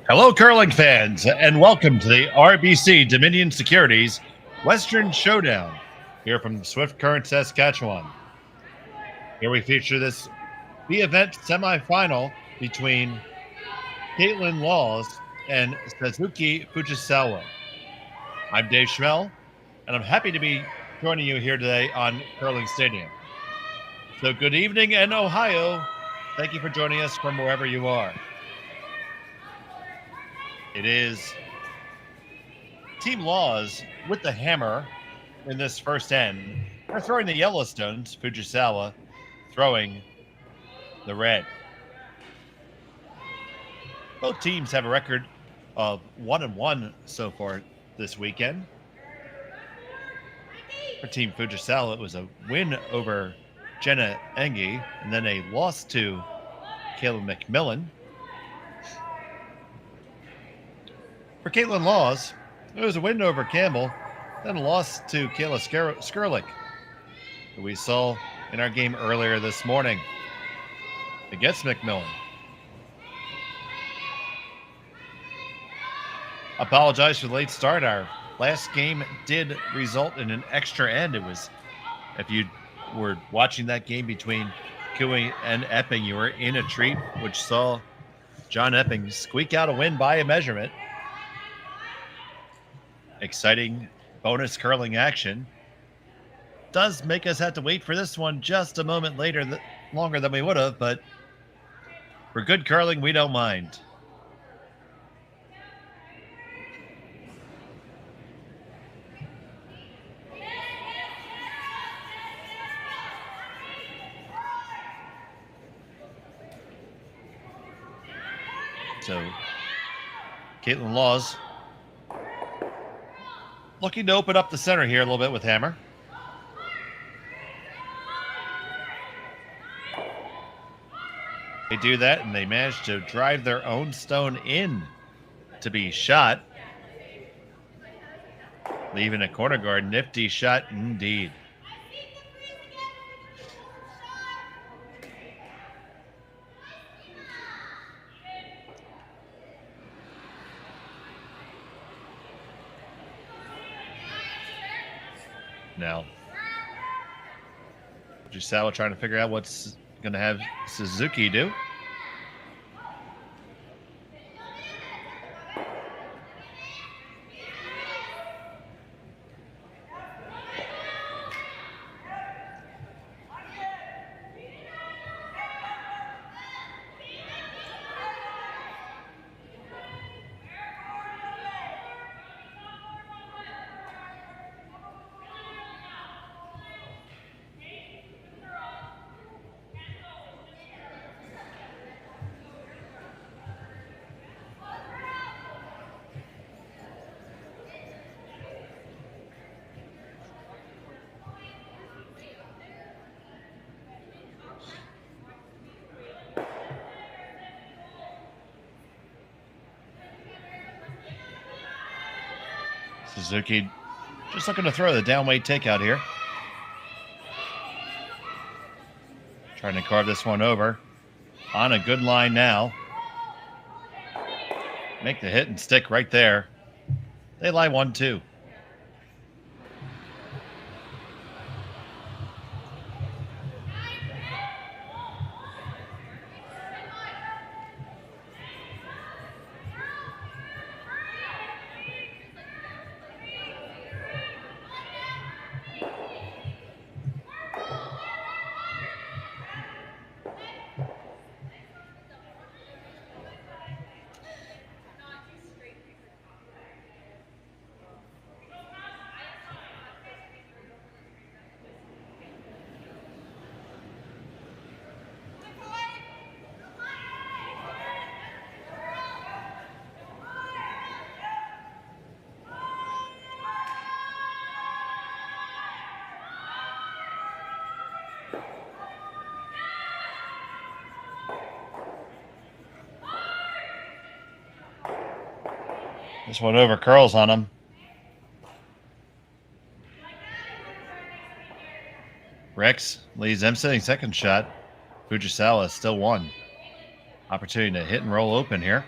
Hello, curling fans, and welcome to the RBC Dominion Securities Western Showdown here from Swift Current, Saskatchewan. Here we feature this event semifinal between Kaitlyn and Satsuki Fujisawa. I'm Dave Schmel, and I'm happy to be joining you here today on Curling Stadium. So good evening in Ohio. Thank you for joining us from wherever you are. It is Team Laws with the hammer in this first end. They're throwing the Yellowstones, Fujisawa throwing the red. Both teams have a record of 1-1 so far this weekend. For Team Fujisawa, it was a win over Jenna Engie and then a loss to Kayla McMillan. For Kaitlyn Laws, it was a win over Campbell, then a loss to Kayla Skurlik, who we saw in our game earlier this morning against McMillan. Apologize for the late start. Our last game did result in an extra end. It was, if you were watching that game between Cooey and Epping, you were in a treat, which saw John Epping squeak out a win by a measurement. Exciting bonus curling action. Does make us have to wait for this one just a moment later, longer than we would have, but for good curling, we don't mind. So, Kaitlyn Laws looking to open up the center here a little bit with hammer. They do that, and they manage to drive their own stone in to be shot, leaving a corner guard. Nifty shot indeed. Now, Fujisawa trying to figure out what's going to have Suzuki do. Suzuki just looking to throw the downweight takeout here. Trying to carve this one over. On a good line now. Make the hit and stick right there. They lie 1-2. This one over curls on him. Rex leads them sitting second shot. Fujisawa still one. Opportunity to hit and roll open here.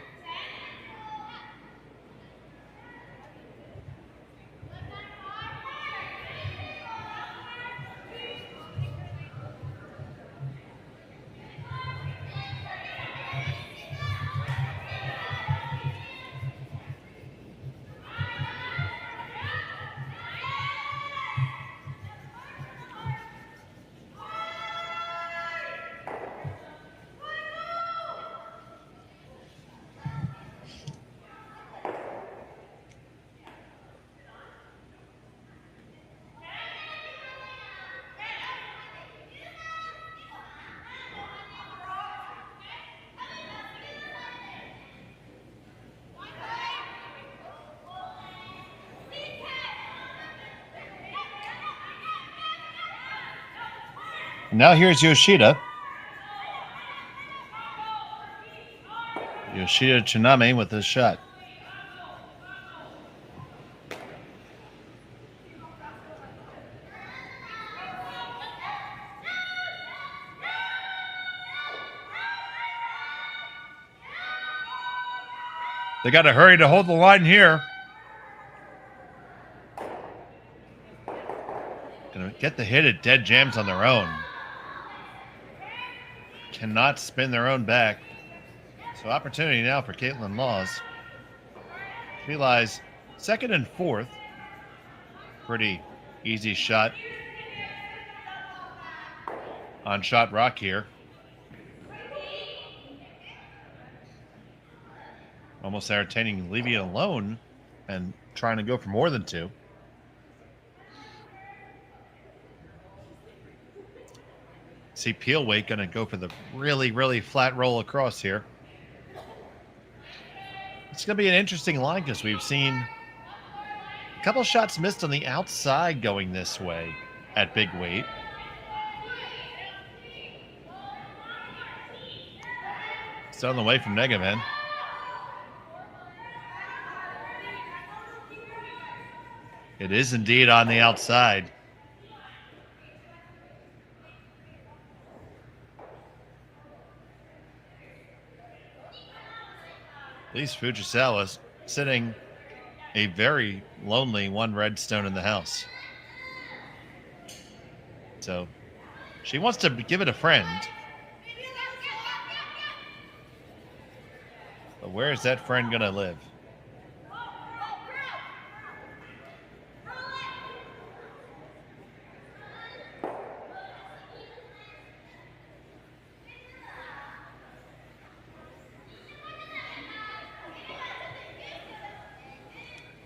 Now here's Yoshida. Yoshida Kitmami with this shot. They got to hurry to hold the line here. Gonna get the hit at dead jams on their own. Cannot spin their own back. So opportunity now for Kaitlyn Laws. Realize second and fourth. Pretty easy shot on shot rock here. Almost entertaining, leaving it alone and trying to go for more than two. See Peelweight going to go for the really, really flat roll across here. It's going to be an interesting line because we've seen a couple shots missed on the outside going this way at big weight. It's on the way from Negaman. It is indeed on the outside. At least Fujisawa's sitting a very lonely one red stone in the house. So she wants to give it a friend. But where is that friend going to live?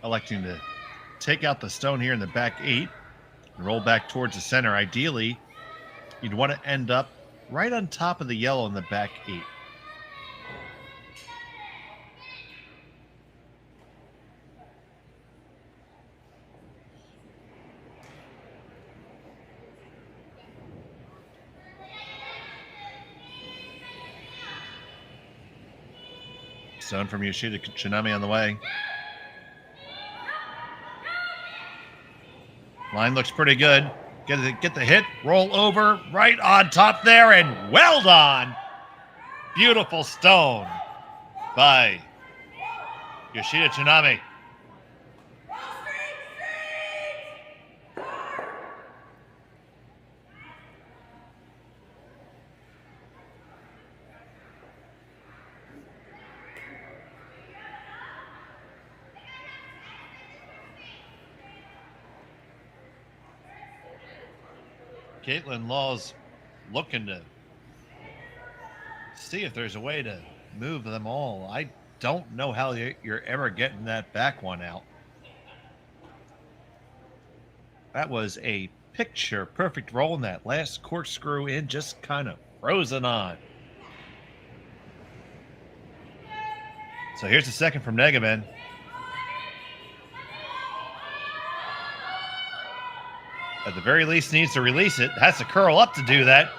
Electing to take out the stone here in the back 8 and roll back towards the center. Ideally, you'd want to end up right on top of the yellow in the back 8. Stone from Yoshida Kitmami on the way. Line looks pretty good. Get the hit, roll over, right on top there, and well done. Beautiful stone by Yoshida Kitmami. Kaitlyn Laws looking to see if there's a way to move them all. I don't know how you're ever getting that back one out. That was a picture perfect roll, in that last corkscrew in just kind of frozen on. So here's the second from Negaman. At the very least, needs to release it. Has to curl up to do that.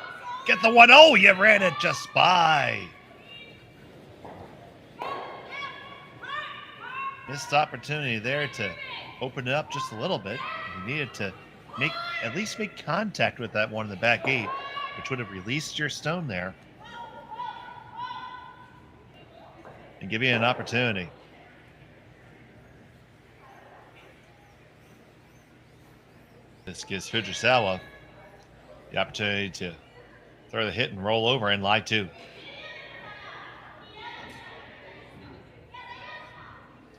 Get the one. Oh, you ran it just by. Missed opportunity there to open it up just a little bit. You needed to at least make contact with that one in the back 8, which would have released your stone there and give you an opportunity. This gives Fujisawa the opportunity to throw the hit and roll over and lie 2.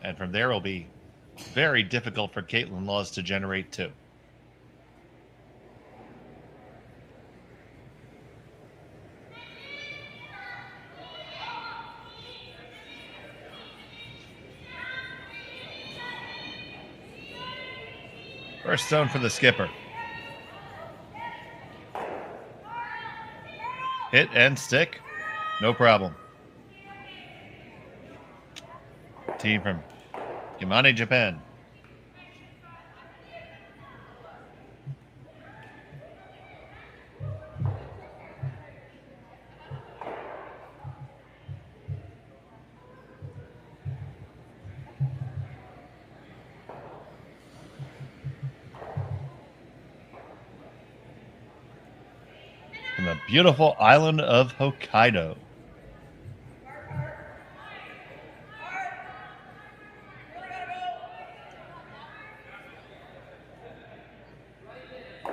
And from there, it'll be very difficult for Kaitlyn Laws to generate 2. First stone for the skipper. Hit and stick, no problem. Team from Kitmami, Japan. the beautiful island of Hokkaido.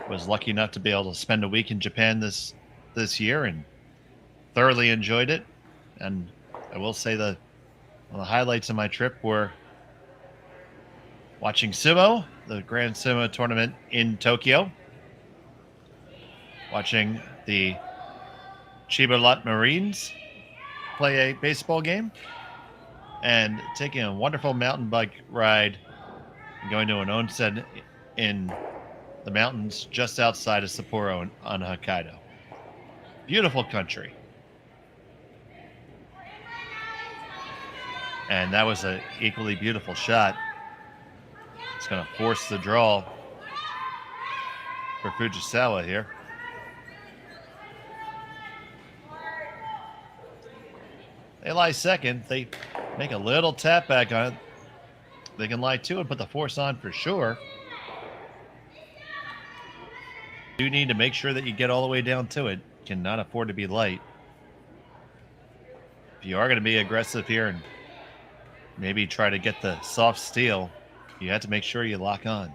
Was lucky enough to be able to spend a week in Japan this year and thoroughly enjoyed it. And I will say the highlights of my trip were watching sumo, the Grand Sumo tournament in Tokyo, watching the Chiba Lot Marines play a baseball game, and taking a wonderful mountain bike ride and going to an onsen in the mountains just outside of Sapporo on Hokkaido. Beautiful country. And that was an equally beautiful shot. It's going to force the draw for Fujisawa here. They lie second. They make a little tap back on it. They can lie two and put the force on for sure. You need to make sure that you get all the way down to it. Cannot afford to be light. If you are going to be aggressive here and maybe try to get the soft steel, you have to make sure you lock on.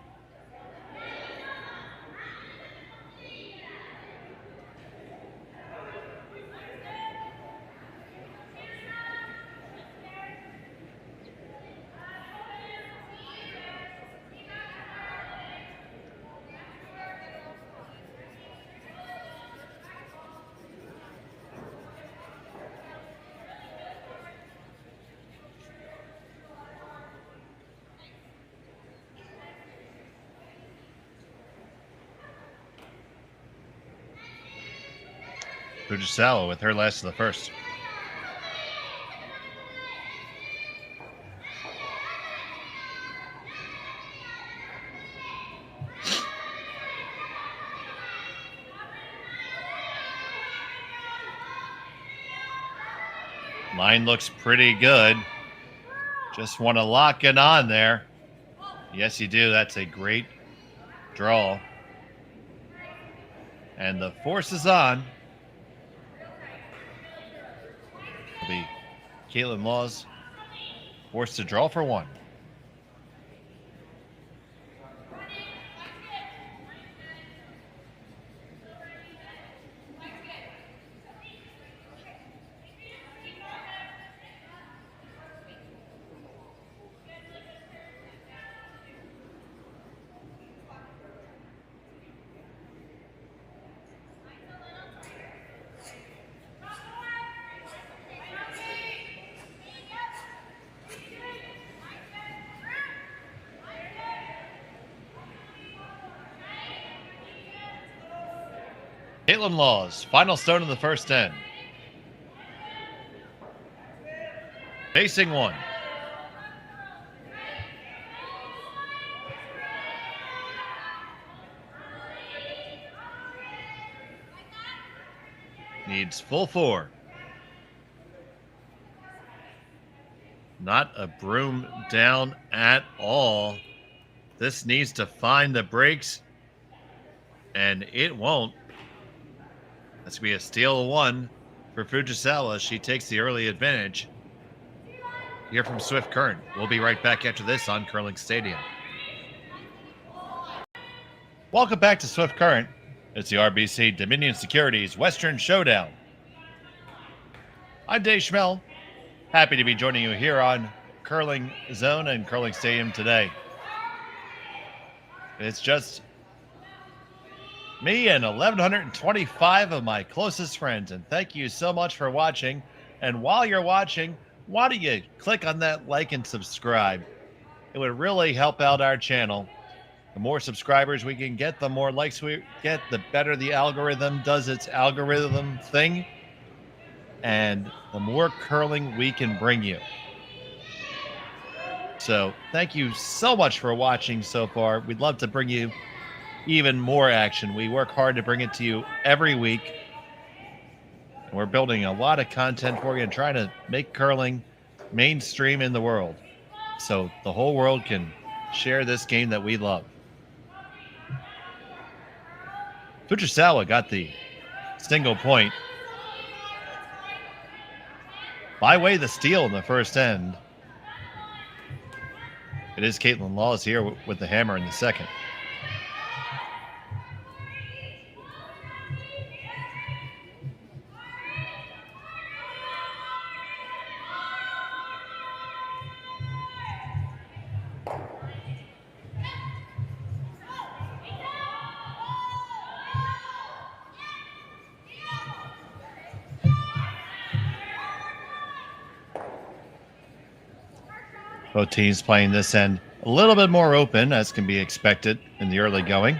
Fujisawa with her last of the first. Line looks pretty good. Just want to lock it on there. Yes, you do. That's a great draw. And the force is on. Will be Kaitlyn Laws forced to draw for one. Kaitlyn Laws, final stone of the first 10. Facing one. Needs full four. Not a broom down at all. This needs to find the brakes, and it won't. That's going to be a steal of one for Fujisawa. She takes the early advantage. Here from Swift Current. We'll be right back after this on Curling Stadium. Welcome back to Swift Current. It's the RBC Dominion Securities Western Showdown. I'm Dave Schmel. Happy to be joining you here on Curling Zone and Curling Stadium today. It's just me and 1,125 of my closest friends, and thank you so much for watching. And while you're watching, why don't you click on that like and subscribe? It would really help out our channel. The more subscribers we can get, the more likes we get, the better the algorithm does its algorithm thing, and the more curling we can bring you. So thank you so much for watching so far. We'd love to bring you even more action. We work hard to bring it to you every week. And we're building a lot of content for you and trying to make curling mainstream in the world so the whole world can share this game that we love. Fujisawa got the single point. By way of the steal in the first end. It is Kaitlyn Laws here with the hammer in the second. Both teams playing this end a little bit more open, as can be expected in the early going.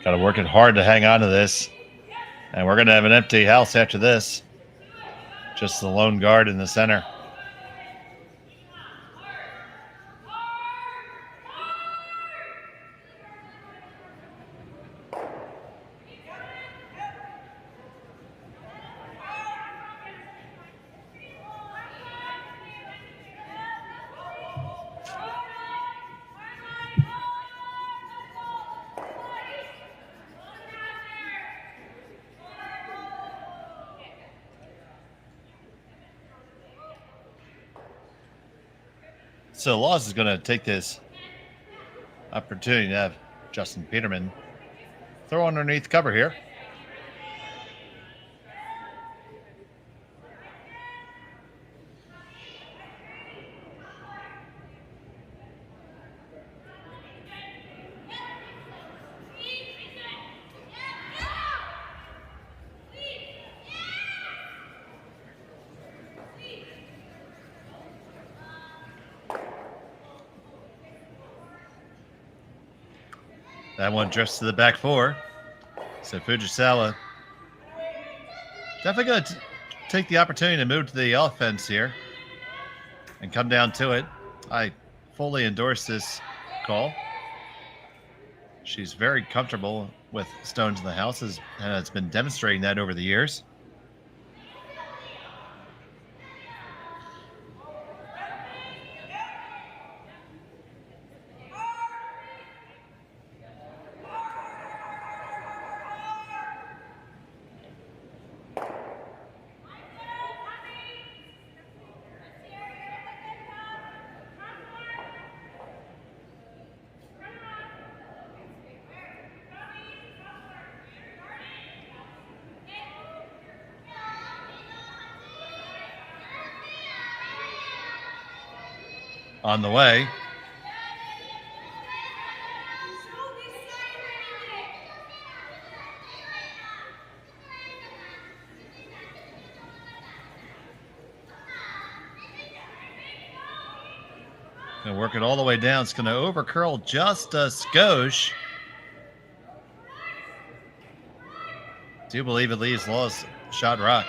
Got to work it hard to hang on to this. And we're going to have an empty house after this. Just the lone guard in the center. So Laws is going to take this opportunity to have Justin Peterman throw underneath cover here. That one drifts to the back four. So Fujisawa definitely going to take the opportunity to move to the offense here and come down to it. I fully endorse this call. She's very comfortable with stones in the house and has been demonstrating that over the years. On the way. Gonna work it all the way down. It's gonna over curl just a skosh. Do believe it leaves Laws shot rock.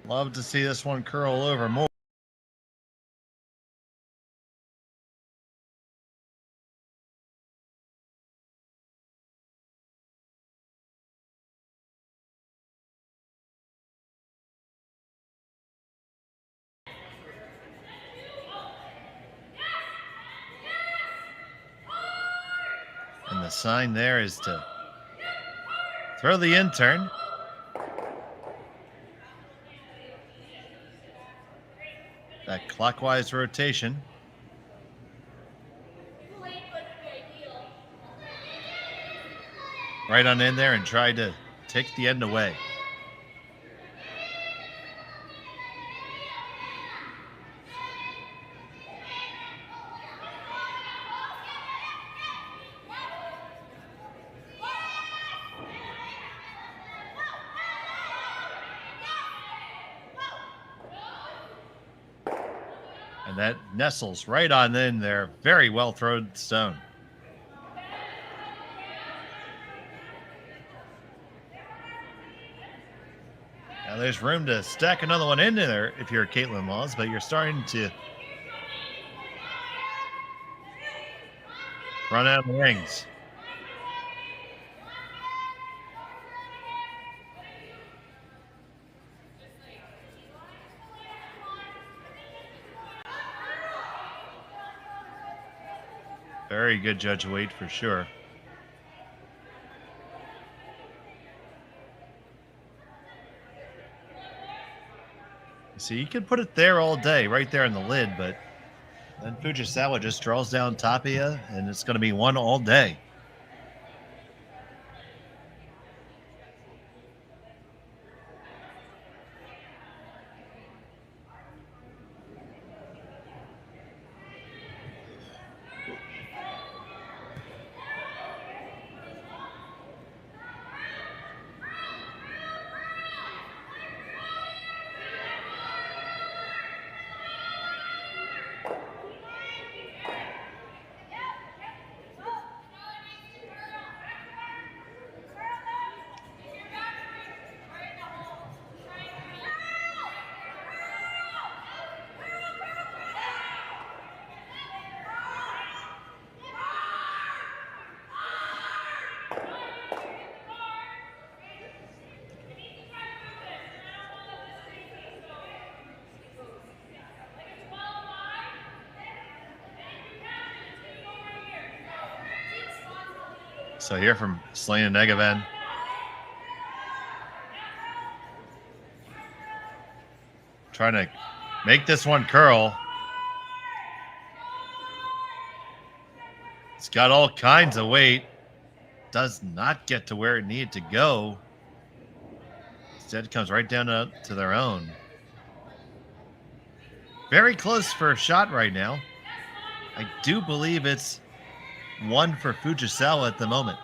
Love to see this one curl over more. And the sign there is to throw the intern. that clockwise rotation. Right on in there and tried to take the end away. And that nestles right on in there. Very well thrown stone. Now there's room to stack another one in there if you're Kaitlyn Laws, but you're starting to run out of the rings. Very good judge weight for sure. See, you can put it there all day, right there in the lid, but then Fujisawa just draws down top of you, and it's going to be one all day. So here from Selena Negaven. Trying to make this one curl. It's got all kinds of weight. Does not get to where it needed to go. Instead, it comes right down to their own. Very close for a shot right now. I do believe it's one for Fujisawa at the moment.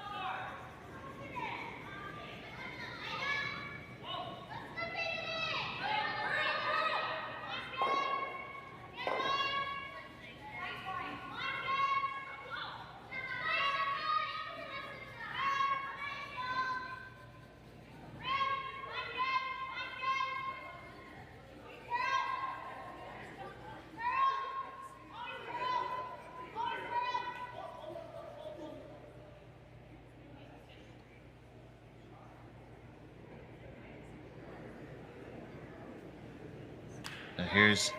Now here's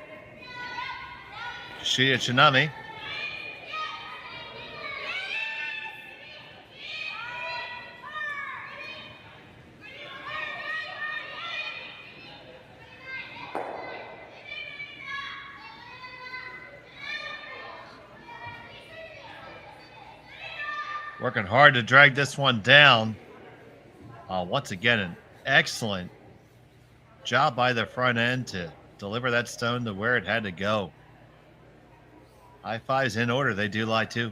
Kitmami. Working hard to drag this one down. Once again, an excellent job by the front end to deliver that stone to where it had to go. High fives in order. They do lie too.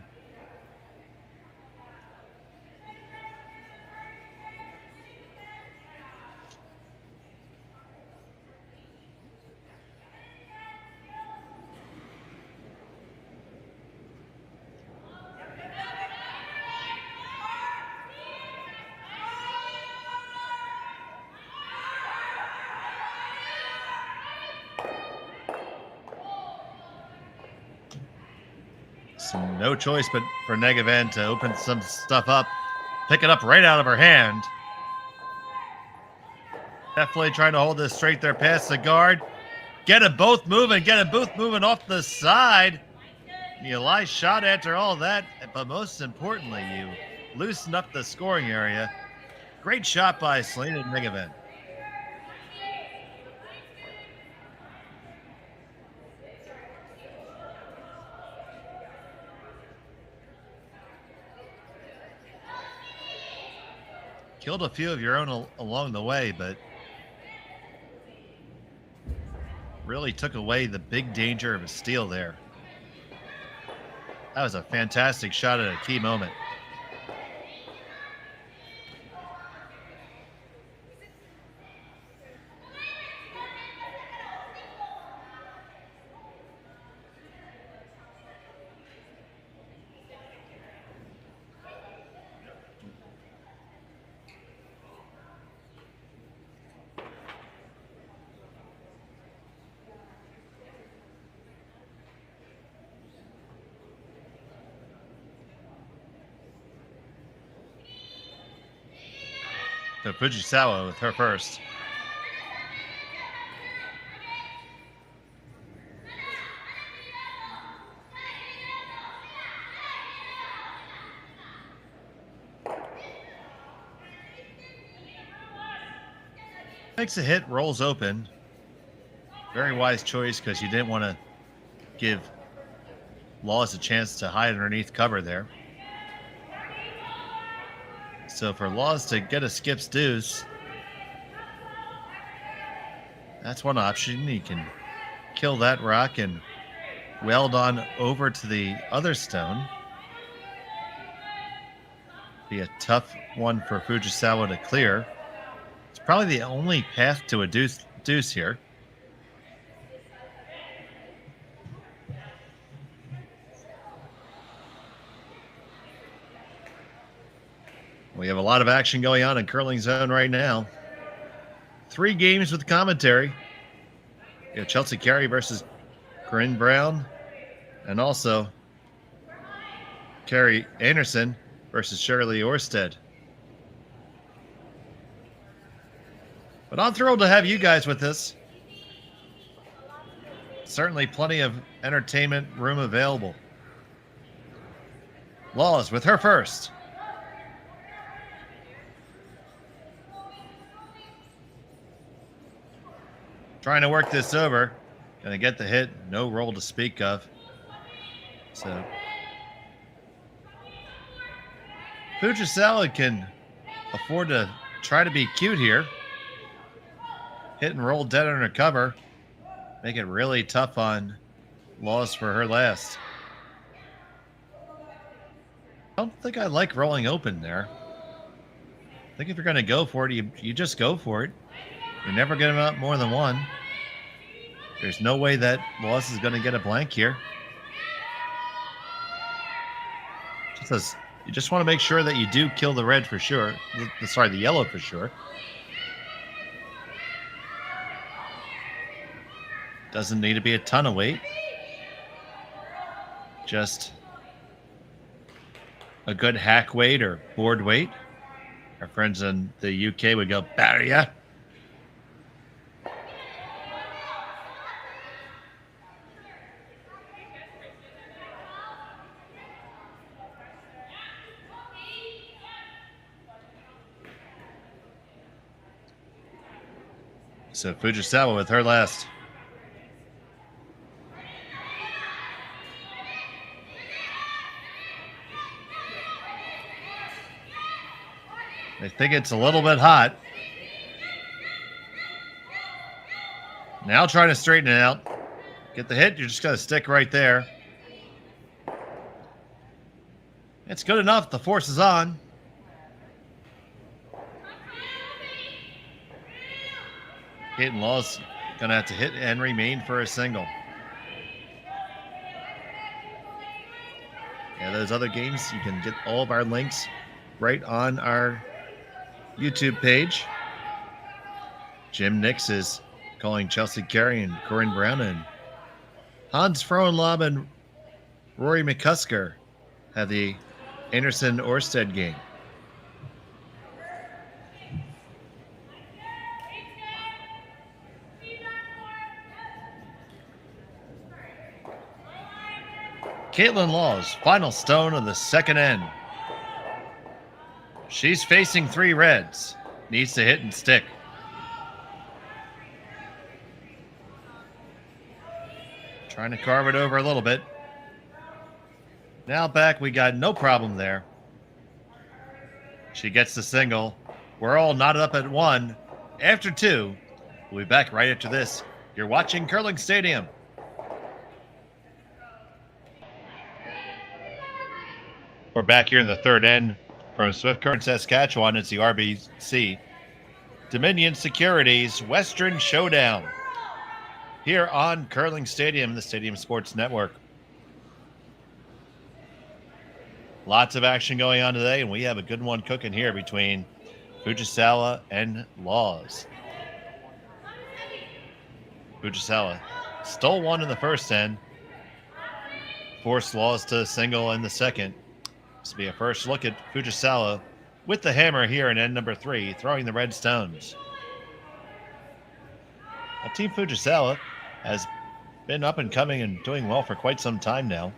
No choice but for Negaven to open some stuff up, pick it up right out of her hand. Definitely trying to hold this straight there past the guard. Get them both moving off the side. You lie shot after all that, but most importantly, you loosen up the scoring area. Great shot by Selena Negaven. Killed a few of your own along the way, but really took away the big danger of a steal there. That was a fantastic shot at a key moment. So Fujisawa with her first. Makes a hit, rolls open. Very wise choice because you didn't want to give Laws a chance to hide underneath cover there. So for Laws to get a skip's deuce, that's one option. He can kill that rock and weld on over to the other stone. Be a tough one for Fujisawa to clear. It's probably the only path to a deuce here. We have a lot of action going on in Curling Zone right now. 3 games with commentary. You have Chelsea Carey versus Corinne Brown, and also Carrie Anderson versus Shirley Orsted. But I'm thrilled to have you guys with us. Certainly plenty of entertainment room available. Laws with her first. Trying to work this over. Gonna get the hit. No roll to speak of. So Fujisawa can afford to try to be cute here. Hit and roll dead under cover. Make it really tough on Laws for her last. I don't think I like rolling open there. I think if you're going to go for it, you just go for it. You're never getting out more than one. There's no way that Laws is going to get a blank here. You just want to make sure that you do kill the red for sure. Sorry, the yellow for sure. Doesn't need to be a ton of weight. Just a good hack weight or board weight. Our friends in the UK would go, barrier. So Fujisawa with her last. I think it's a little bit hot. Now trying to straighten it out. Get the hit, you're just going to stick right there. It's good enough. The force is on. Kaitlyn Law's going to have to hit and remain for a single. Yeah, those other games, you can get all of our links right on our YouTube page. Jim Nix is calling Chelsea Carey and Corinne Brown, and Hans Frohenlob and Rory McCusker have the Anderson-Orsted game. Kaitlyn Law's final stone of the second end. She's facing 3 reds. Needs to hit and stick. Trying to carve it over a little bit. Now back, we got no problem there. She gets the single. We're all knotted up at 1 after 2. We'll be back right after this. You're watching Curling Stadium. We're back here in the third end from Swift Current, Saskatchewan. It's the RBC Dominion Securities Western Showdown here on Curling Stadium, the Stadium Sports Network. Lots of action going on today, and we have a good one cooking here between Fujisawa and Laws. Fujisawa stole one in the first end, forced Laws to single in the second. This will be a first look at Fujisawa with the hammer here in end number 3, throwing the red stones. Now, Team Fujisawa has been up and coming and doing well for quite some time now.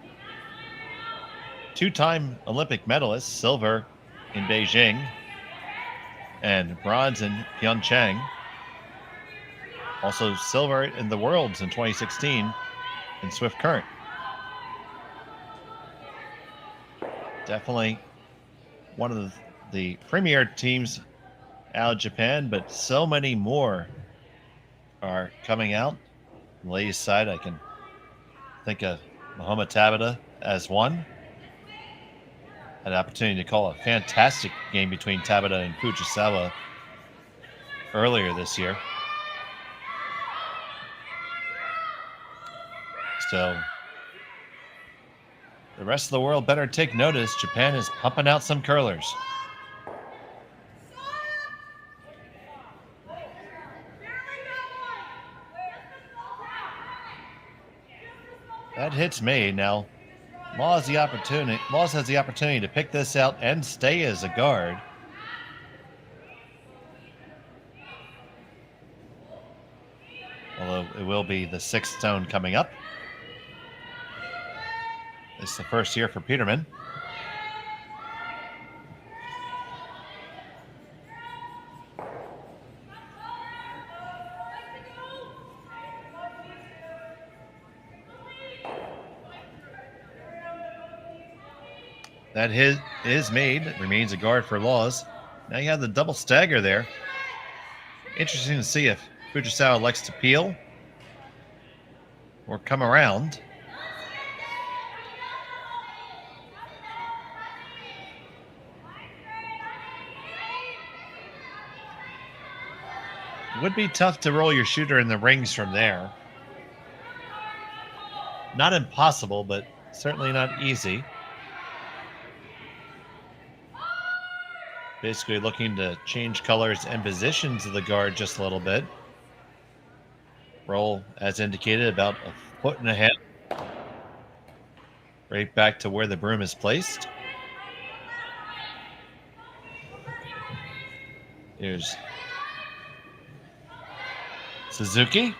2-time Olympic medalist, silver in Beijing and bronze in Pyeongchang. Also silver in the Worlds in 2016 in Swift Current. Definitely one of the premier teams out of Japan, but so many more are coming out. On the ladies' side, I can think of Mahoma Tabata as one. Had an opportunity to call a fantastic game between Tabata and Fujisawa earlier this year. So the rest of the world better take notice. Japan is pumping out some curlers. That hit's made. Now, Laws has the opportunity to pick this out and stay as a guard. Although it will be the 6th stone coming up. This is the first here for Peterman. That hit is made. It remains a guard for Laws. Now you have the double stagger there. Interesting to see if Fujisawa likes to peel or come around. It would be tough to roll your shooter in the rings from there. Not impossible, but certainly not easy. Basically looking to change colors and positions of the guard just a little bit. Roll, as indicated, about 1.5 feet. Right back to where the broom is placed. Here's Suzuki.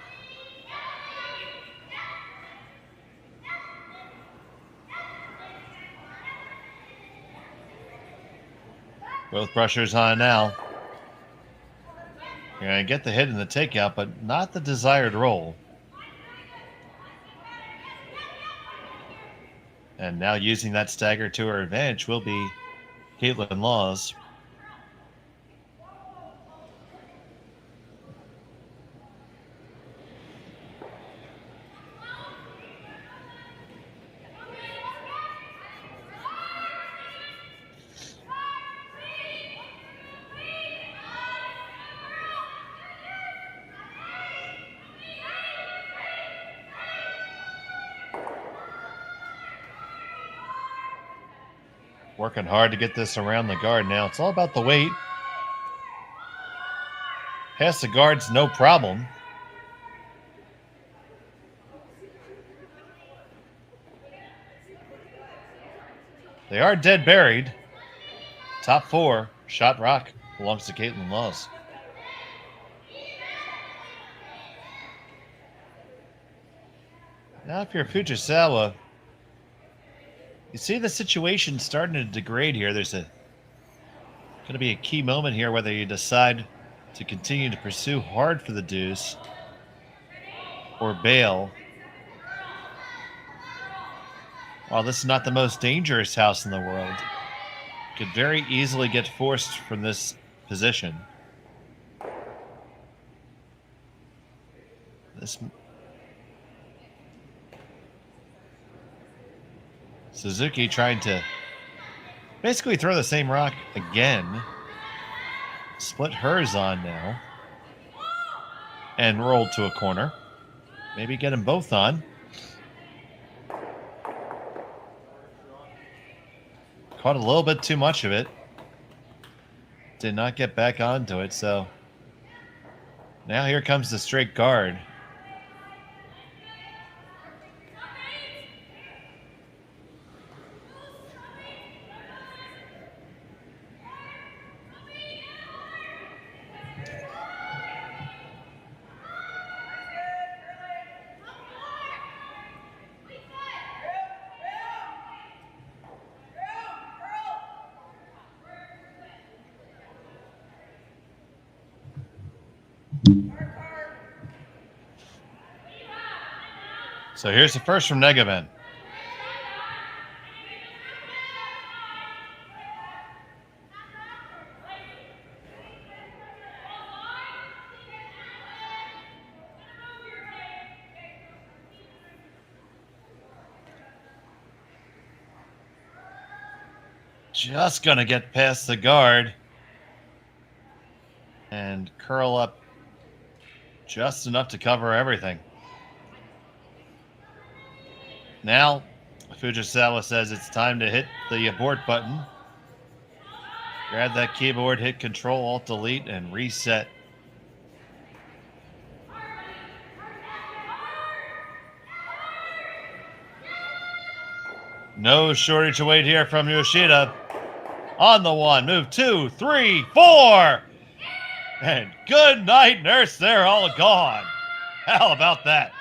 Both brushers on now. You're going to get the hit in the takeout, but not the desired roll. And now using that stagger to her advantage will be Kaitlyn Laws. Working hard to get this around the guard now. It's all about the weight. Past the guard's no problem. They are dead buried. Top 4, shot rock, belongs to Kaitlyn Laws. Now if you're Fujisawa, you see the situation starting to degrade here. There's going to be a key moment here whether you decide to continue to pursue hard for the deuce or bail. While this is not the most dangerous house in the world, could very easily get forced from this position. This Suzuki trying to basically throw the same rock again. Split hers on now. And rolled to a corner. Maybe get them both on. Caught a little bit too much of it. Did not get back onto it, so now here comes the straight guard. So here's the first from Negaben. Just going to get past the guard and curl up just enough to cover everything. Now, Fujisawa says it's time to hit the abort button. Grab that keyboard, hit Control, Alt, Delete, and reset. No shortage of weight here from Yoshida. On the one, move 2, 3, 4. And good night, nurse. They're all gone. How about that?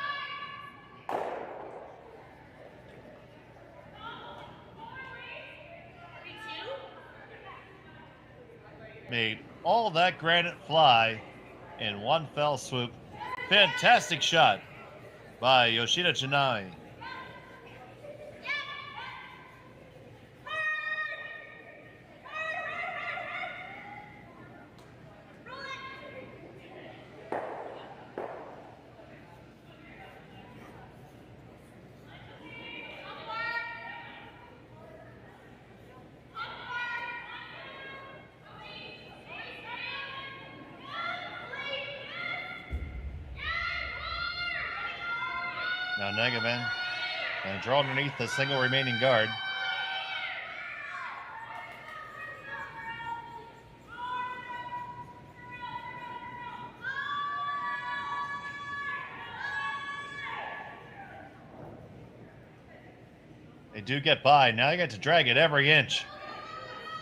Made all that granite fly in one fell swoop. Fantastic shot by Yoshida Janai. Now Negaben and draw underneath the single remaining guard. They do get by. Now you got to drag it every inch.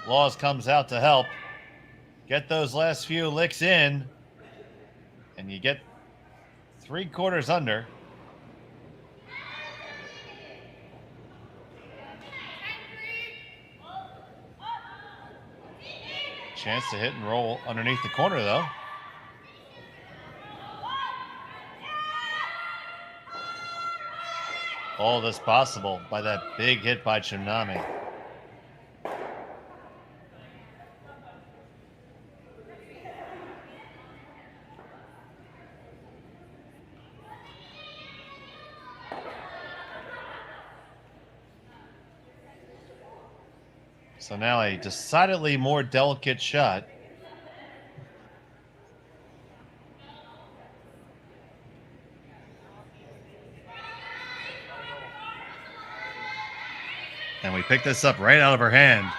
Laws comes out to help. Get those last few licks in, and you get 3/4 under. Chance to hit and roll underneath the corner, though. All this possible by that big hit by Kitmami. So now a decidedly more delicate shot. And we pick this up right out of her hand.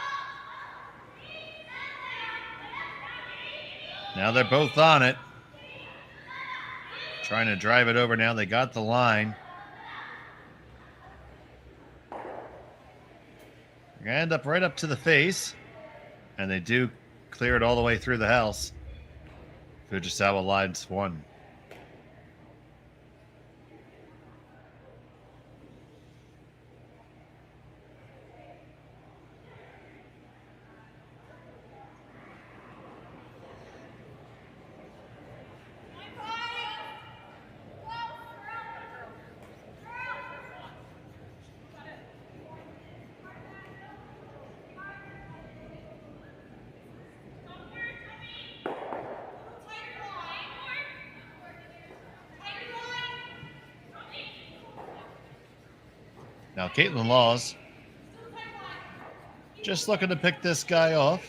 Now they're both on it. Trying to drive it over now. They got the line. They're going to end up right up to the face. And they do clear it all the way through the house. Fujisawa lines one. Now Kaitlyn Laws just looking to pick this guy off.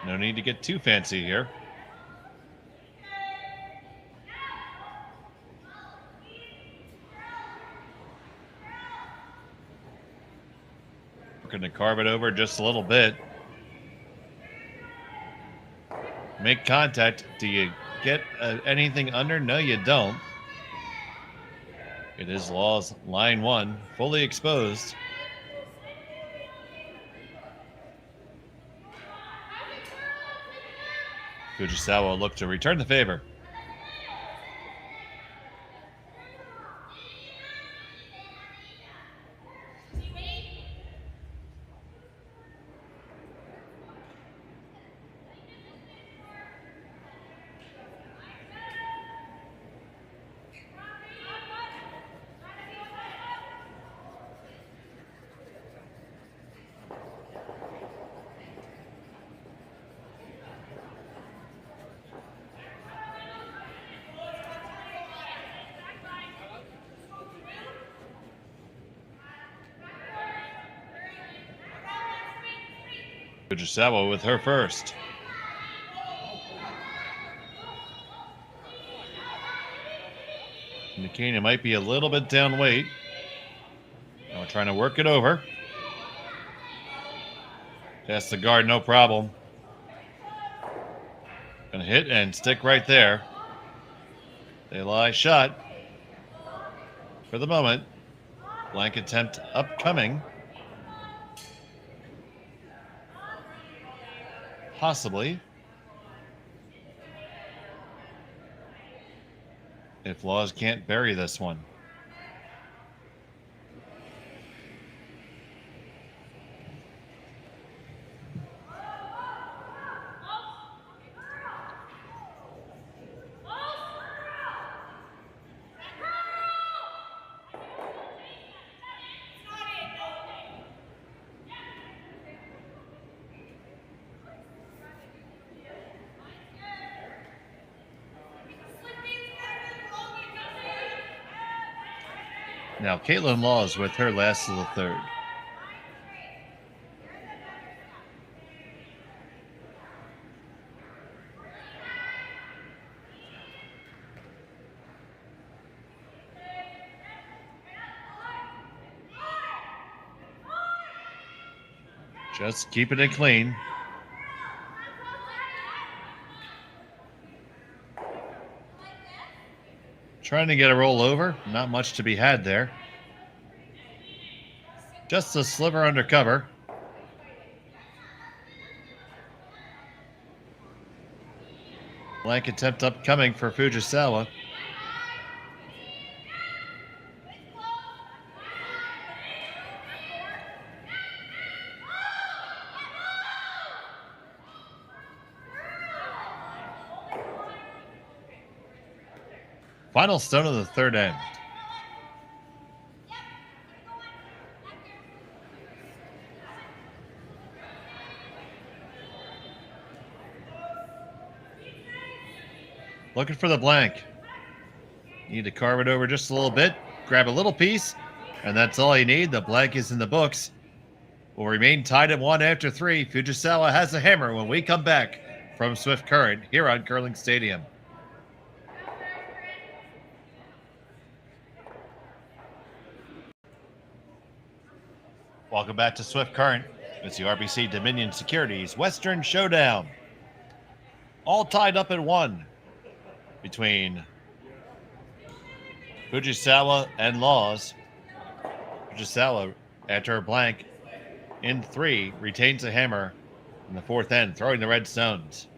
No need to get too fancy here. We're going to carve it over just a little bit. Make contact. Do you get anything under? No, you don't. It is Laws, line one, fully exposed. Fujisawa look to return the favor. Fujisawa with her first. Nikina might be a little bit down weight. Now we're trying to work it over. Pass the guard, no problem. Gonna hit and stick right there. They lie shot. For the moment. Blank attempt upcoming. Possibly. If Laws can't bury this one. Now, Kaitlyn Laws with her last of the third. Just keeping it clean. Trying to get a roll over. Not much to be had there. Just a sliver under cover. Blank attempt upcoming for Fujisawa. Final stone of the third end. Looking for the blank. Need to carve it over just a little bit. Grab a little piece, and that's all you need. The blank is in the books. Will remain tied at 1 after 3. Fujisawa has a hammer when we come back from Swift Current here on Curling Stadium. Welcome back to Swift Current. It's the RBC Dominion Securities Western Showdown. All tied up at 1 between Fujisawa and Laws. Fujisawa, after a blank in 3, retains a hammer in the fourth end, throwing the red stones.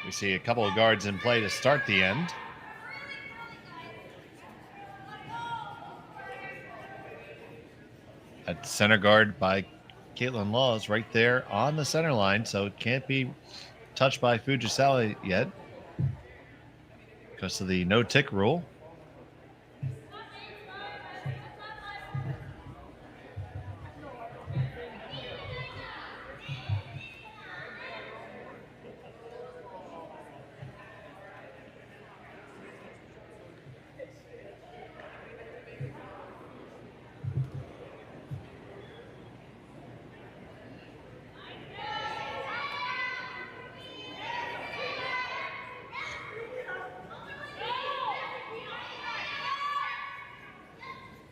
We see a couple of guards in play to start the end. At center guard by Kaitlyn Laws right there on the center line, so it can't be touched by Fujisawa yet because of the no-tick rule.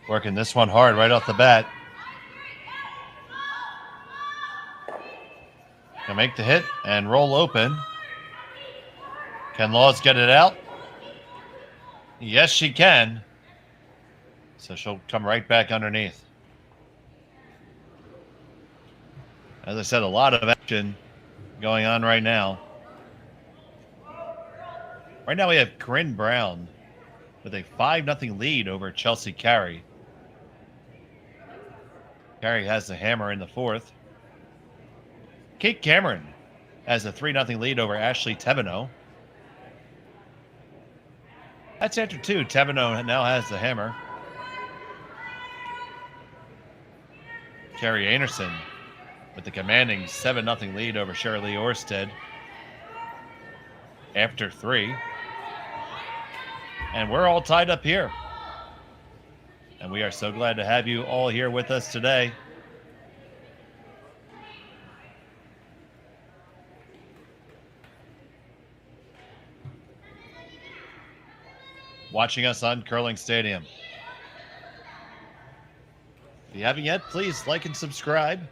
Working this one hard right off the bat. Can make the hit and roll open. Can Laws get it out? Yes, she can. So she'll come right back underneath. As I said, a lot of action going on right now. Right now we have Corinne Brown with a 5-0 lead over Chelsea Carey. Carey has the hammer in the fourth. Kate Cameron has a 3-0 lead over Ashley Tebino. That's after two. Tebino now has the hammer. Carrie Anderson with the commanding 7-0 lead over Shirley Orsted after three. And we're all tied up here. And we are so glad to have you all here with us today. Watching us on Curling Stadium. If you haven't yet, please like and subscribe.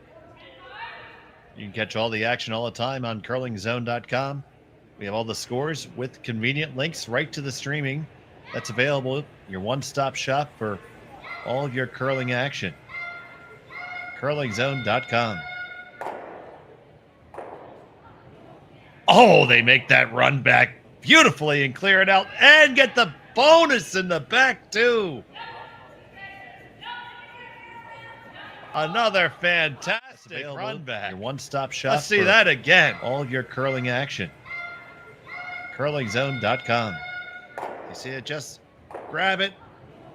You can catch all the action all the time on curlingzone.com. We have all the scores with convenient links right to the streaming that's available. Your one-stop shop for all of your curling action. curlingzone.com. Oh, they make that run back beautifully and clear it out and get the bonus in the back too. Another fantastic run back. Your one-stop shop. Let's see that again. All of your curling action. curlingzone.com. You see it? Just grab it,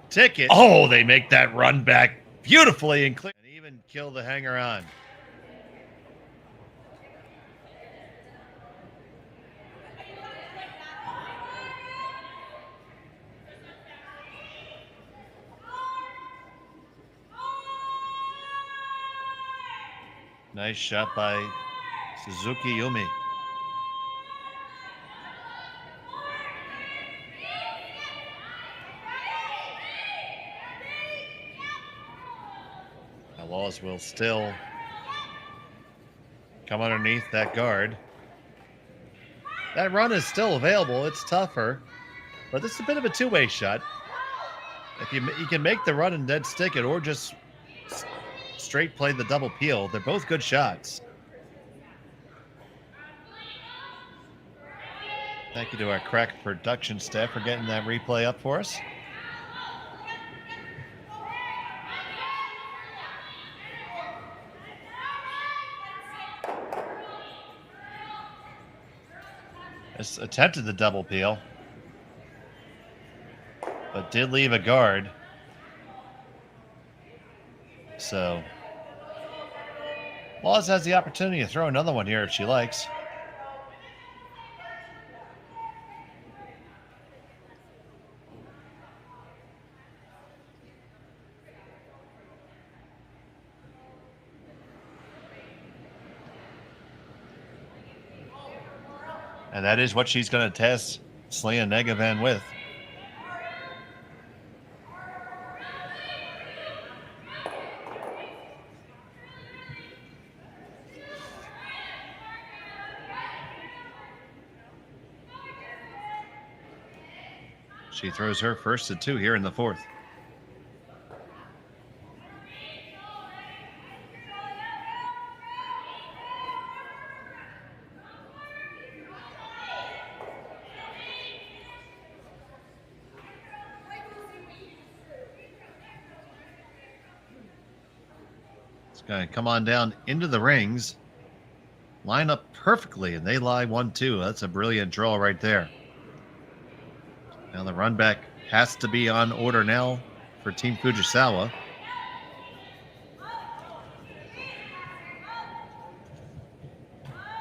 tick it. Oh, they make that run back beautifully and clear. And even kill the hanger on. Nice shot by Suzuki Yumi. Laws will still come underneath that guard. That run is still available. It's tougher, but this is a bit of a two-way shot. If you can make the run and dead stick it, or just straight play the double peel. They're both good shots. Thank you to our crack production staff for getting that replay up for us. Just attempted the double peel, but did leave a guard. So Laws has the opportunity to throw another one here if she likes. And that is what she's going to test Selena Negavan with. She throws her first to two here in the fourth. Going to come on down into the rings, line up perfectly, and they lie 1-2. That's a brilliant draw right there. Now the run back has to be on order now for Team Fujisawa.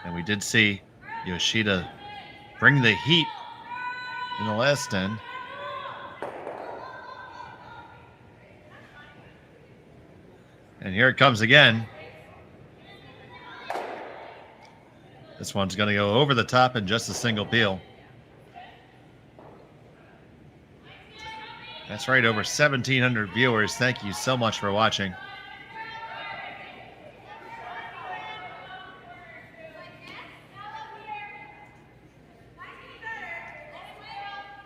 And we did see Yoshida bring the heat in the last end. And here it comes again. This one's going to go over the top in just a single peel. That's right, over 1,700 viewers. Thank you so much for watching.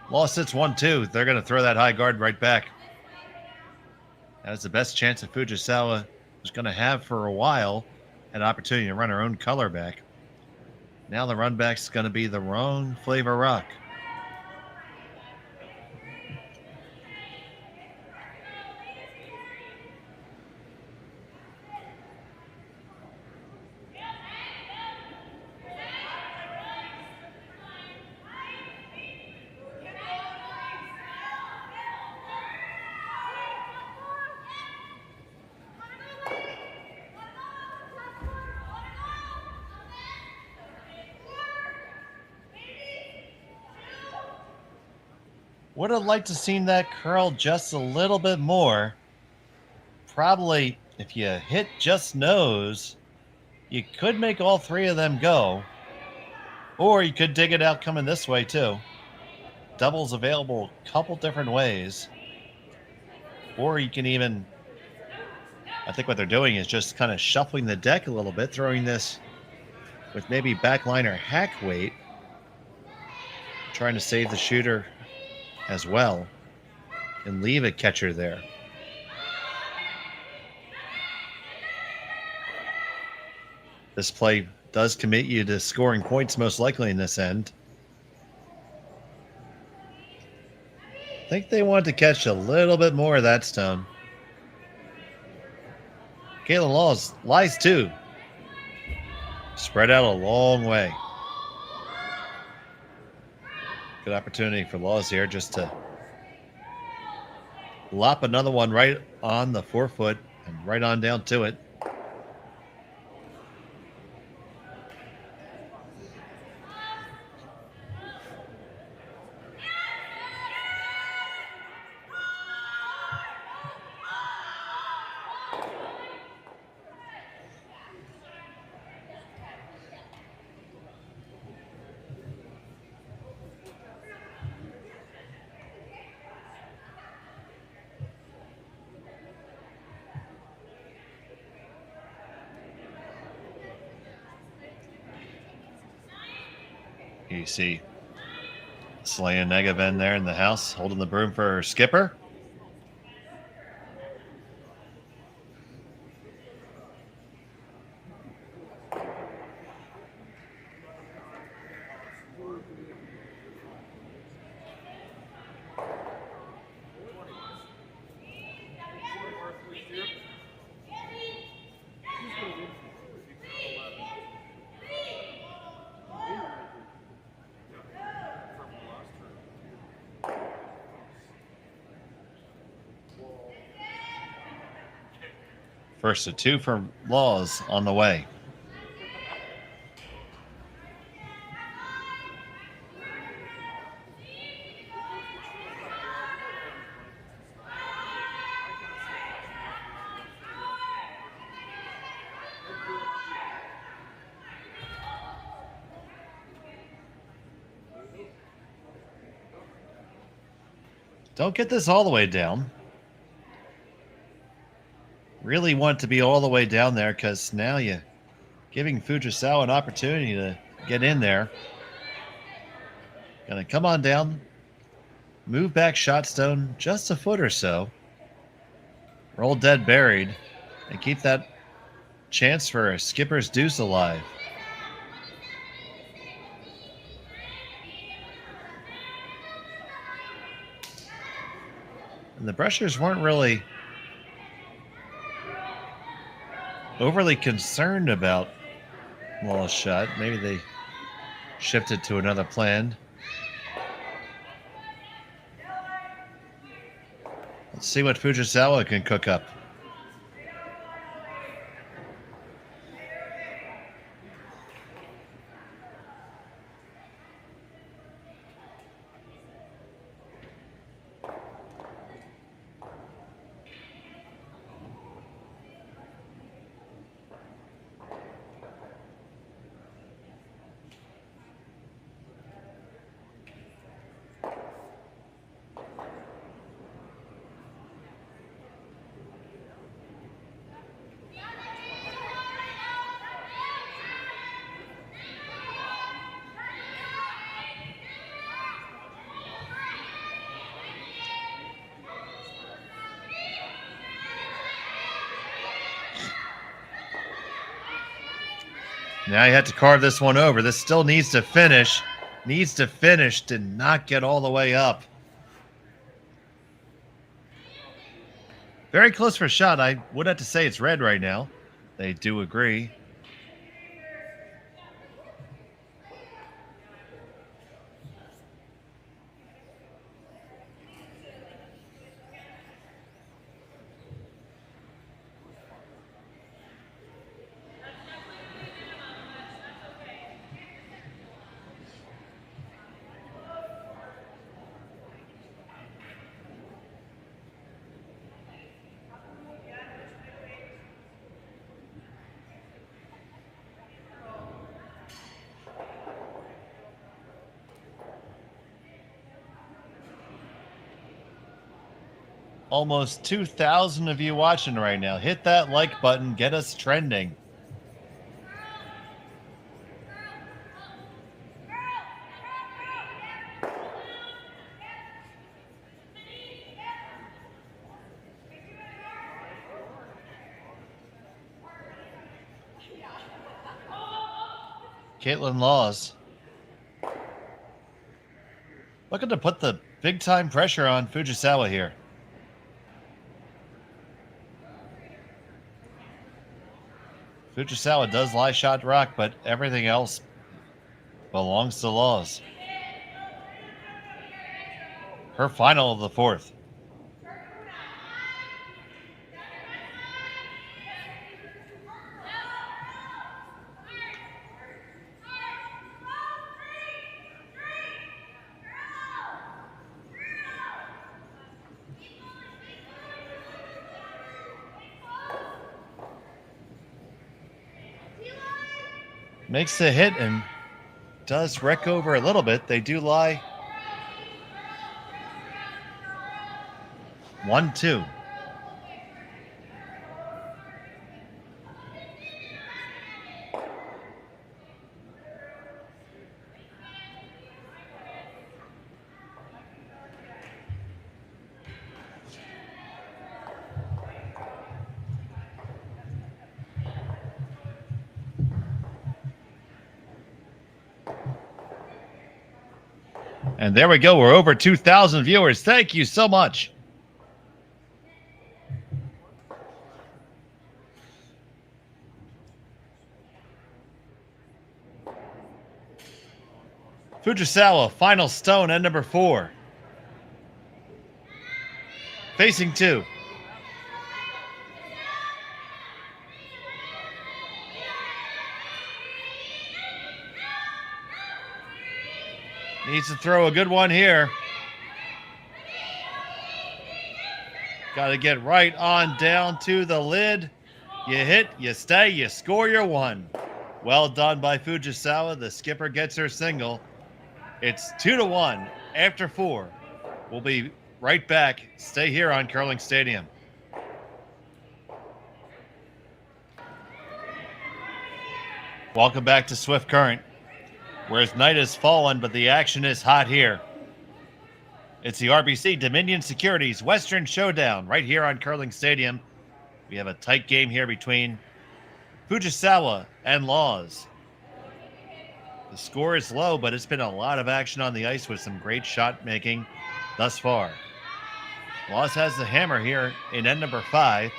Law sits 1-2. They're going to throw that high guard right back. That is the best chance that Fujisawa was going to have for a while. An opportunity to run her own color back. Now the run back's going to be the wrong flavor rock. Would have liked to seen that curl just a little bit more. Probably if you hit just nose, you could make all three of them go. Or you could dig it out coming this way too. Doubles available a couple different ways. Or you can even, I think what they're doing is just kind of shuffling the deck a little bit, throwing this with maybe backliner hack weight, trying to save the shooter as well and leave a catcher there. This play does commit you to scoring points most likely in this end. I think they want to catch a little bit more of that stone. Kaitlyn Laws lies too. Spread out a long way. Good opportunity for Laws here just to lop another one right on the forefoot and right on down to it. You see Slaya Negaven there in the house holding the broom for her skipper. First of two for Laws on the way. Don't get this all the way down. Really want to be all the way down there because now you're giving Fujisawa an opportunity to get in there. Gonna come on down, move back shot stone just a foot or so, roll dead buried, and keep that chance for a skipper's deuce alive. And the brushers weren't really overly concerned about Law's shot. Maybe they shifted to another plan. Let's see what Fujisawa can cook up. Now you have to carve this one over. This still needs to finish. Needs to finish. Did not get all the way up. Very close for a shot. I would have to say it's red right now. They do agree. Almost 2,000 of you watching right now. Hit that like button. Get us trending. Kaitlyn Laws. Looking to put the big time pressure on Fujisawa here. Fujisawa does lie shot rock, but everything else belongs to Laws. Her final of the fourth. Makes the hit and does wreck over a little bit. They do lie 1-2. And there we go. We're over 2,000 viewers. Thank you so much. Fujisawa, final stone at number 4. Facing 2. Needs to throw a good one here. Got to get right on down to the lid. You hit, you stay, you score your one. Well done by Fujisawa. The skipper gets her single. It's 2-1 after 4. We'll be right back. Stay here on Curling Stadium. Welcome back to Swift Current, whereas night has fallen, but the action is hot here. It's the RBC Dominion Securities Western Showdown right here on Curling Stadium. We have a tight game here between Fujisawa and Laws. The score is low, but it's been a lot of action on the ice with some great shot making thus far. Laws has the hammer here in end number 5.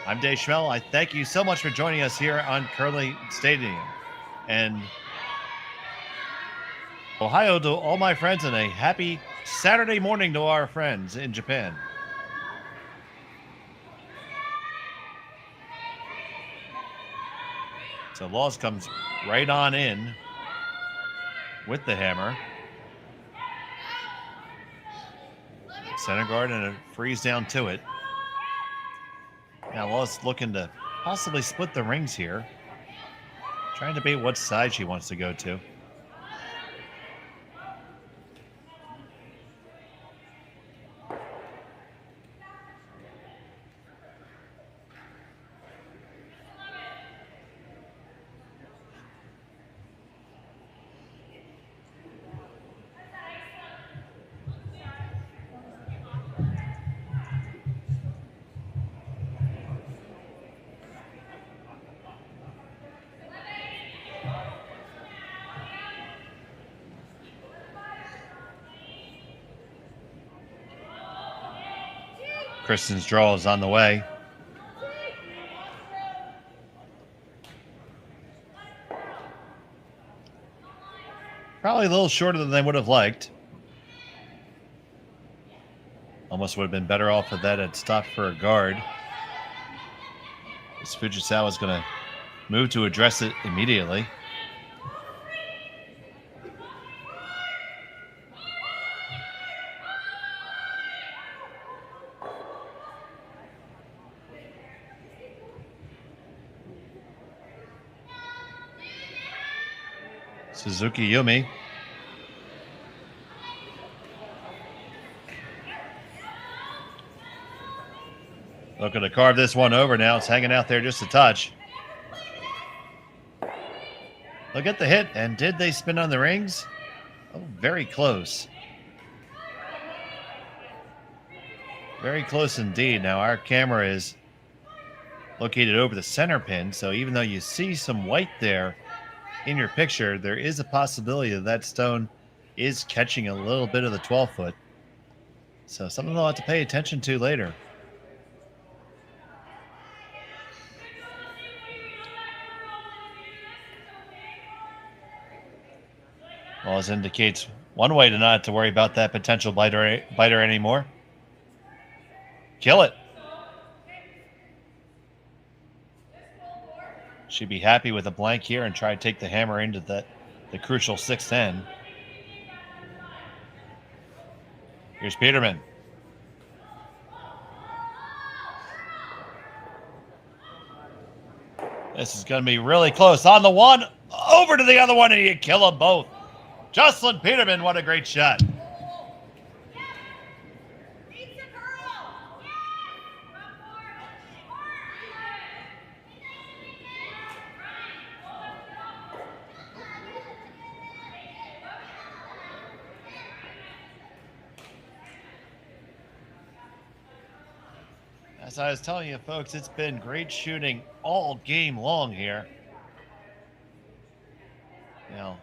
I'm Dave Schmel. I thank you so much for joining us here on Curling Stadium. And Ohio to all my friends, and a happy Saturday morning to our friends in Japan. So Laws comes right on in with the hammer. Center guard and a freeze down to it. Now Laws looking to possibly split the rings here. Trying to debate what side she wants to go to. Kristen's draw is on the way. Probably a little shorter than they would have liked. Almost would have been better off if that had stopped for a guard. This Fujisawa is going to move to address it immediately. Suzuki Yumi. Looking to carve this one over now. It's hanging out there just a touch. Look at the hit. And did they spin on the rings? Oh, very close. Very close indeed. Now our camera is located over the center pin. So even though you see some white there in your picture, there is a possibility that that stone is catching a little bit of the 12-foot. So something they'll have to pay attention to later. Well, this indicates one way to not have to worry about that potential biter anymore. Kill it. She'd be happy with a blank here and try to take the hammer into the crucial 610. Here's Peterman. This is going to be really close. On the one, over to the other one, and you kill them both. Jocelyn Peterman, what a great shot. As I was telling you, folks, it's been great shooting all game long here. Now,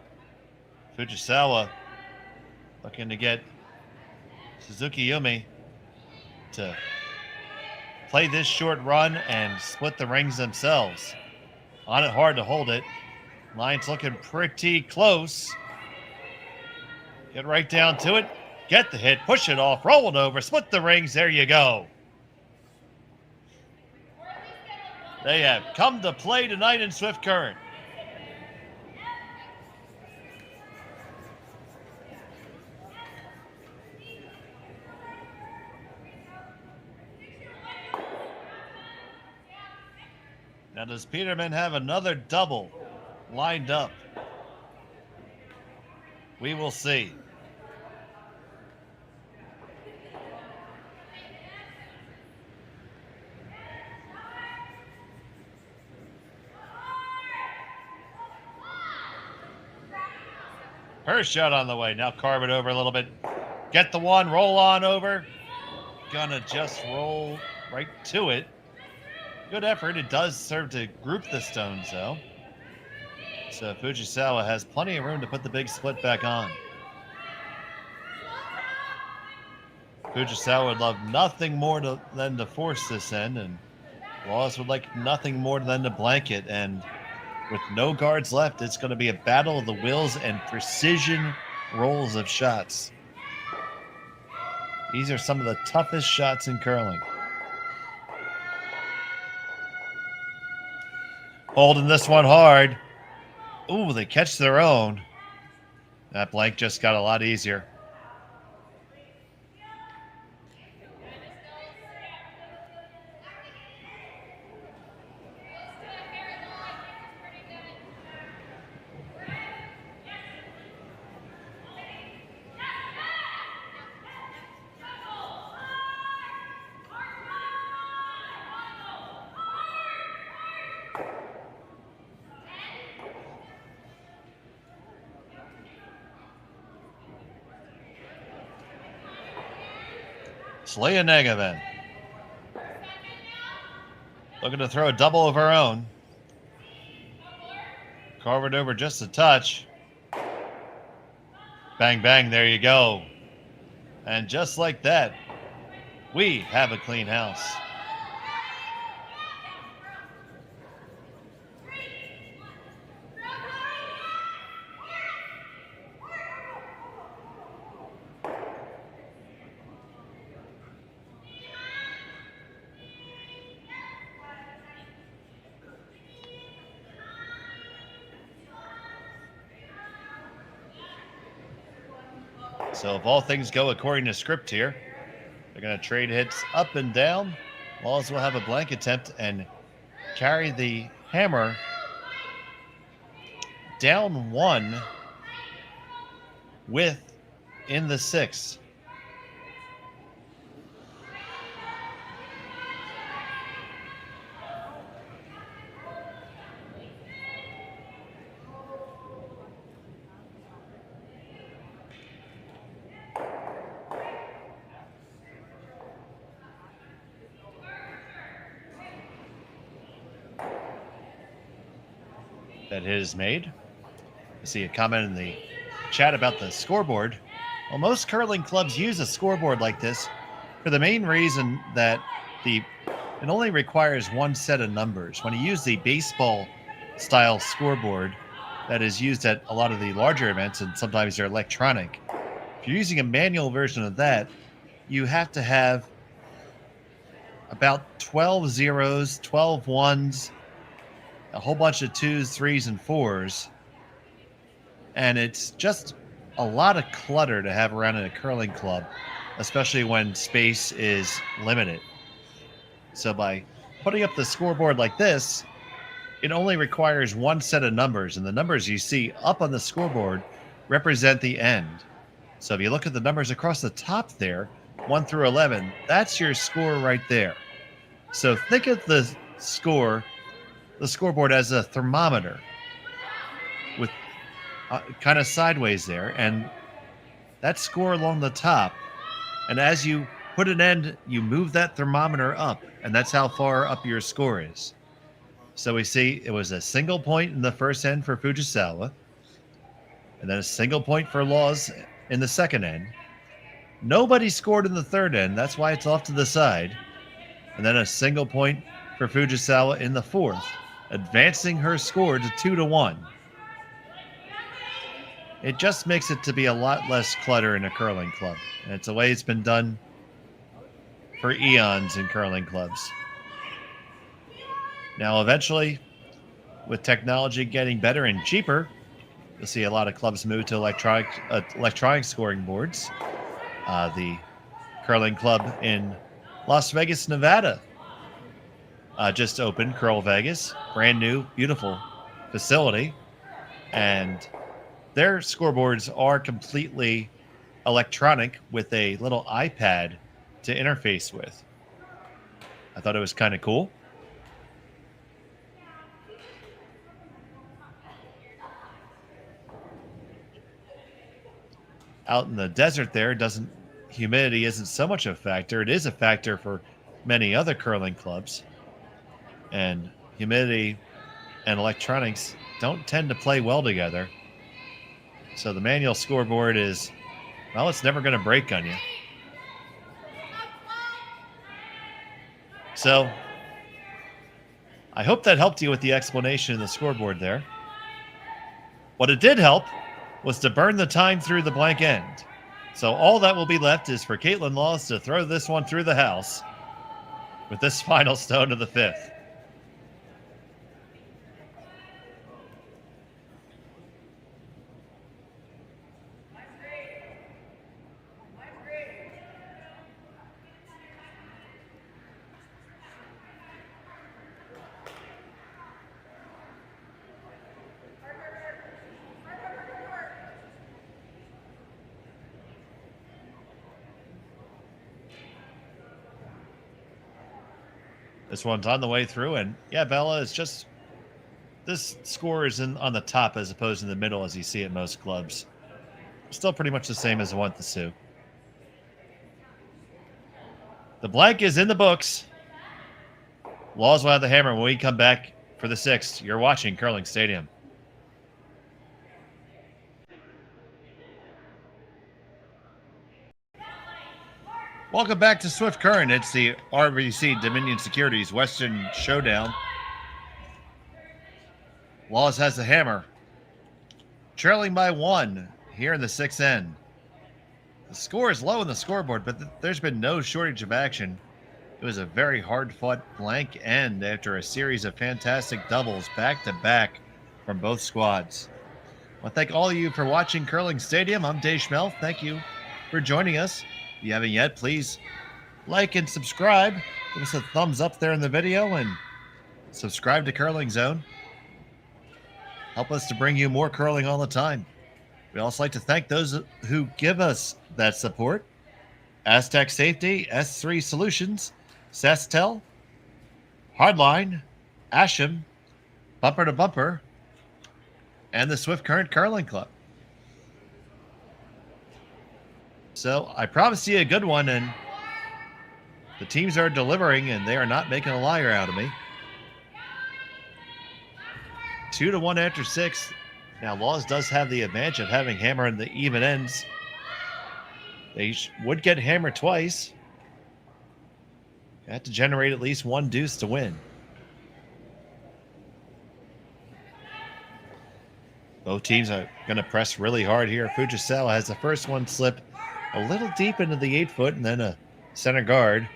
Fujisawa looking to get Suzuki Yumi to play this short run and split the rings themselves. On it hard to hold it. Line's looking pretty close. Get right down to it. Get the hit. Push it off. Roll it over. Split the rings. There you go. They have come to play tonight in Swift Current. Now, does Peterman have another double lined up? We will see. Her shot on the way. Now carve it over a little bit. Get the one. Roll on over. Gonna just roll right to it. Good effort. It does serve to group the stones, though. So Fujisawa has plenty of room to put the big split back on. Fujisawa would love nothing more than to force this in, and Wallace would like nothing more than to blanket. And with no guards left, it's going to be a battle of the wills and precision rolls of shots. These are some of the toughest shots in curling. Holding this one hard. Ooh, they catch their own. That blank just got a lot easier. Leah Negavan looking to throw a double of her own. Carve it over just a touch. Bang, bang, there you go. And just like that, We have a clean house. So if all things go according to script here, they're going to trade hits up and down. Laws will have a blank attempt and carry the hammer down one with in the sixth. That hit is made. I see a comment in the chat about the scoreboard. Well, most curling clubs use a scoreboard like this for the main reason that it only requires one set of numbers. When you use the baseball style scoreboard that is used at a lot of the larger events, and sometimes they're electronic, if you're using a manual version of that, you have to have about 12 zeros, 12 ones, a whole bunch of 2s, 3s, and 4s. And it's just a lot of clutter to have around in a curling club, especially when space is limited. So by putting up the scoreboard like this, it only requires one set of numbers, and the numbers you see up on the scoreboard represent the end. So if you look at the numbers across the top there, 1 through 11, that's your score right there. So think of the scoreboard as a thermometer with kind of sideways there, and that score along the top. And as you put an end, you move that thermometer up, and that's how far up your score is. So we see it was a single point in the first end for Fujisawa, and then a single point for Laws in the second end. Nobody scored in the third end. That's why it's off to the side. And then a single point for Fujisawa in the fourth, advancing her score to 2-1. It just makes it to be a lot less clutter in a curling club. And it's the way it's been done for eons in curling clubs. Now, eventually, with technology getting better and cheaper, you'll see a lot of clubs move to electronic scoring boards. The curling club in Las Vegas, Nevada just opened, Curl Vegas. Brand new, beautiful facility. And their scoreboards are completely electronic with a little iPad to interface with. I thought it was kind of cool. Out in the desert there, humidity isn't so much a factor. It is a factor for many other curling clubs. And humidity and electronics don't tend to play well together. So the manual scoreboard is, well, it's never going to break on you. So I hope that helped you with the explanation of the scoreboard there. What it did help was to burn the time through the blank end. So all that will be left is for Kaitlyn Laws to throw this one through the house with this final stone of the fifth. This one's on the way through, and yeah, Bella, it's just this score is on the top as opposed to the middle as you see at most clubs. Still pretty much the same as the one at the Sioux. The blank is in the books. Laws will have the hammer when we come back for the sixth. You're watching Curling Stadium. Welcome back to Swift Current. It's the RBC Dominion Securities Western Showdown. Laws has the hammer. Trailing by 1 here in the 6th end. The score is low in the scoreboard, but there's been no shortage of action. It was a very hard-fought blank end after a series of fantastic doubles back-to-back from both squads. I want to thank all of you for watching Curling Stadium. I'm Dave Schmel. Thank you for joining us. If you haven't yet, please like and subscribe. Give us a thumbs up there in the video and subscribe to Curling Zone. Help us to bring you more curling all the time. We also like to thank those who give us that support. Aztec Safety, S3 Solutions, Sasktel, Hardline, Asham, Bumper to Bumper, and the Swift Current Curling Club. So I promised you a good one, and the teams are delivering, and they are not making a liar out of me. 2-1 after 6. Now, Laws does have the advantage of having hammer in the even ends. They would get hammered twice. You have to generate at least one deuce to win. Both teams are going to press really hard here. Fujisawa has the first one slip a little deep into the 8-foot and then a center guard.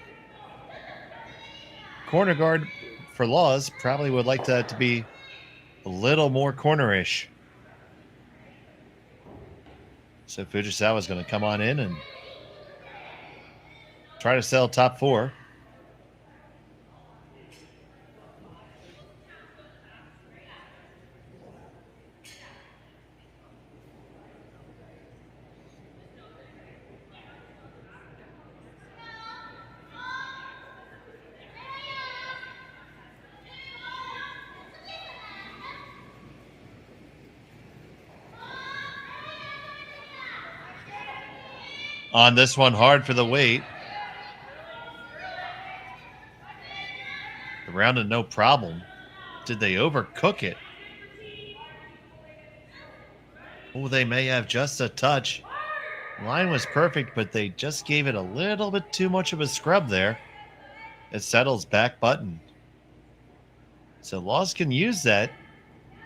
Corner guard for Laws probably would like that to be a little more cornerish. So Fujisawa is going to come on in and try to sell top 4. On this one, hard for the weight. The round and no problem. Did they overcook it? Oh, they may have just a touch. Line was perfect, but they just gave it a little bit too much of a scrub there. It settles back button. So Laws can use that.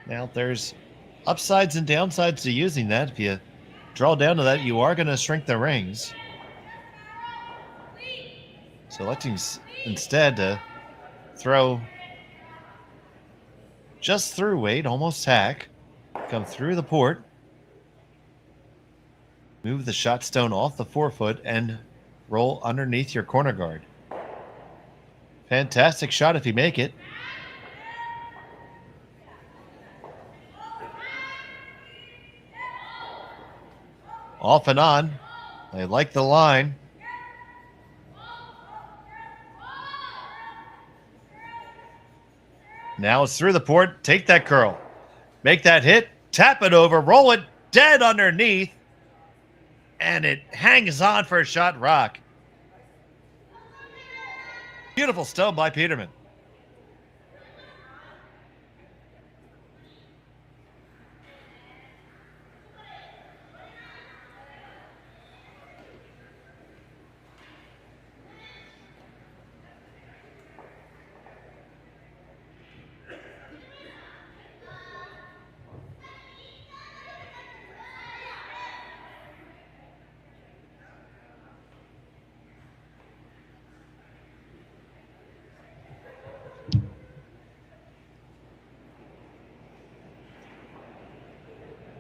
Now there's upsides and downsides to using that. If you draw down to that, you are going to shrink the rings. So electing instead to throw just through weight, almost hack, come through the port, move the shot stone off the 4-foot, and roll underneath your corner guard. Fantastic shot if you make it. Off and on. They like the line. Now it's through the port. Take that curl. Make that hit. Tap it over. Roll it dead underneath. And it hangs on for a shot rock. Beautiful stone by Peterman.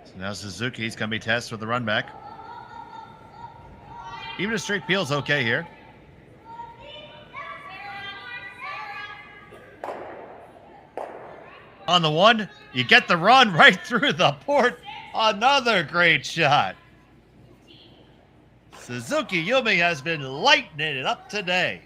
So now Suzuki's going to be tested with the run back. Even a straight peel's okay here. On the one, you get the run right through the port. Another great shot. Suzuki Yumi has been lighting it up today.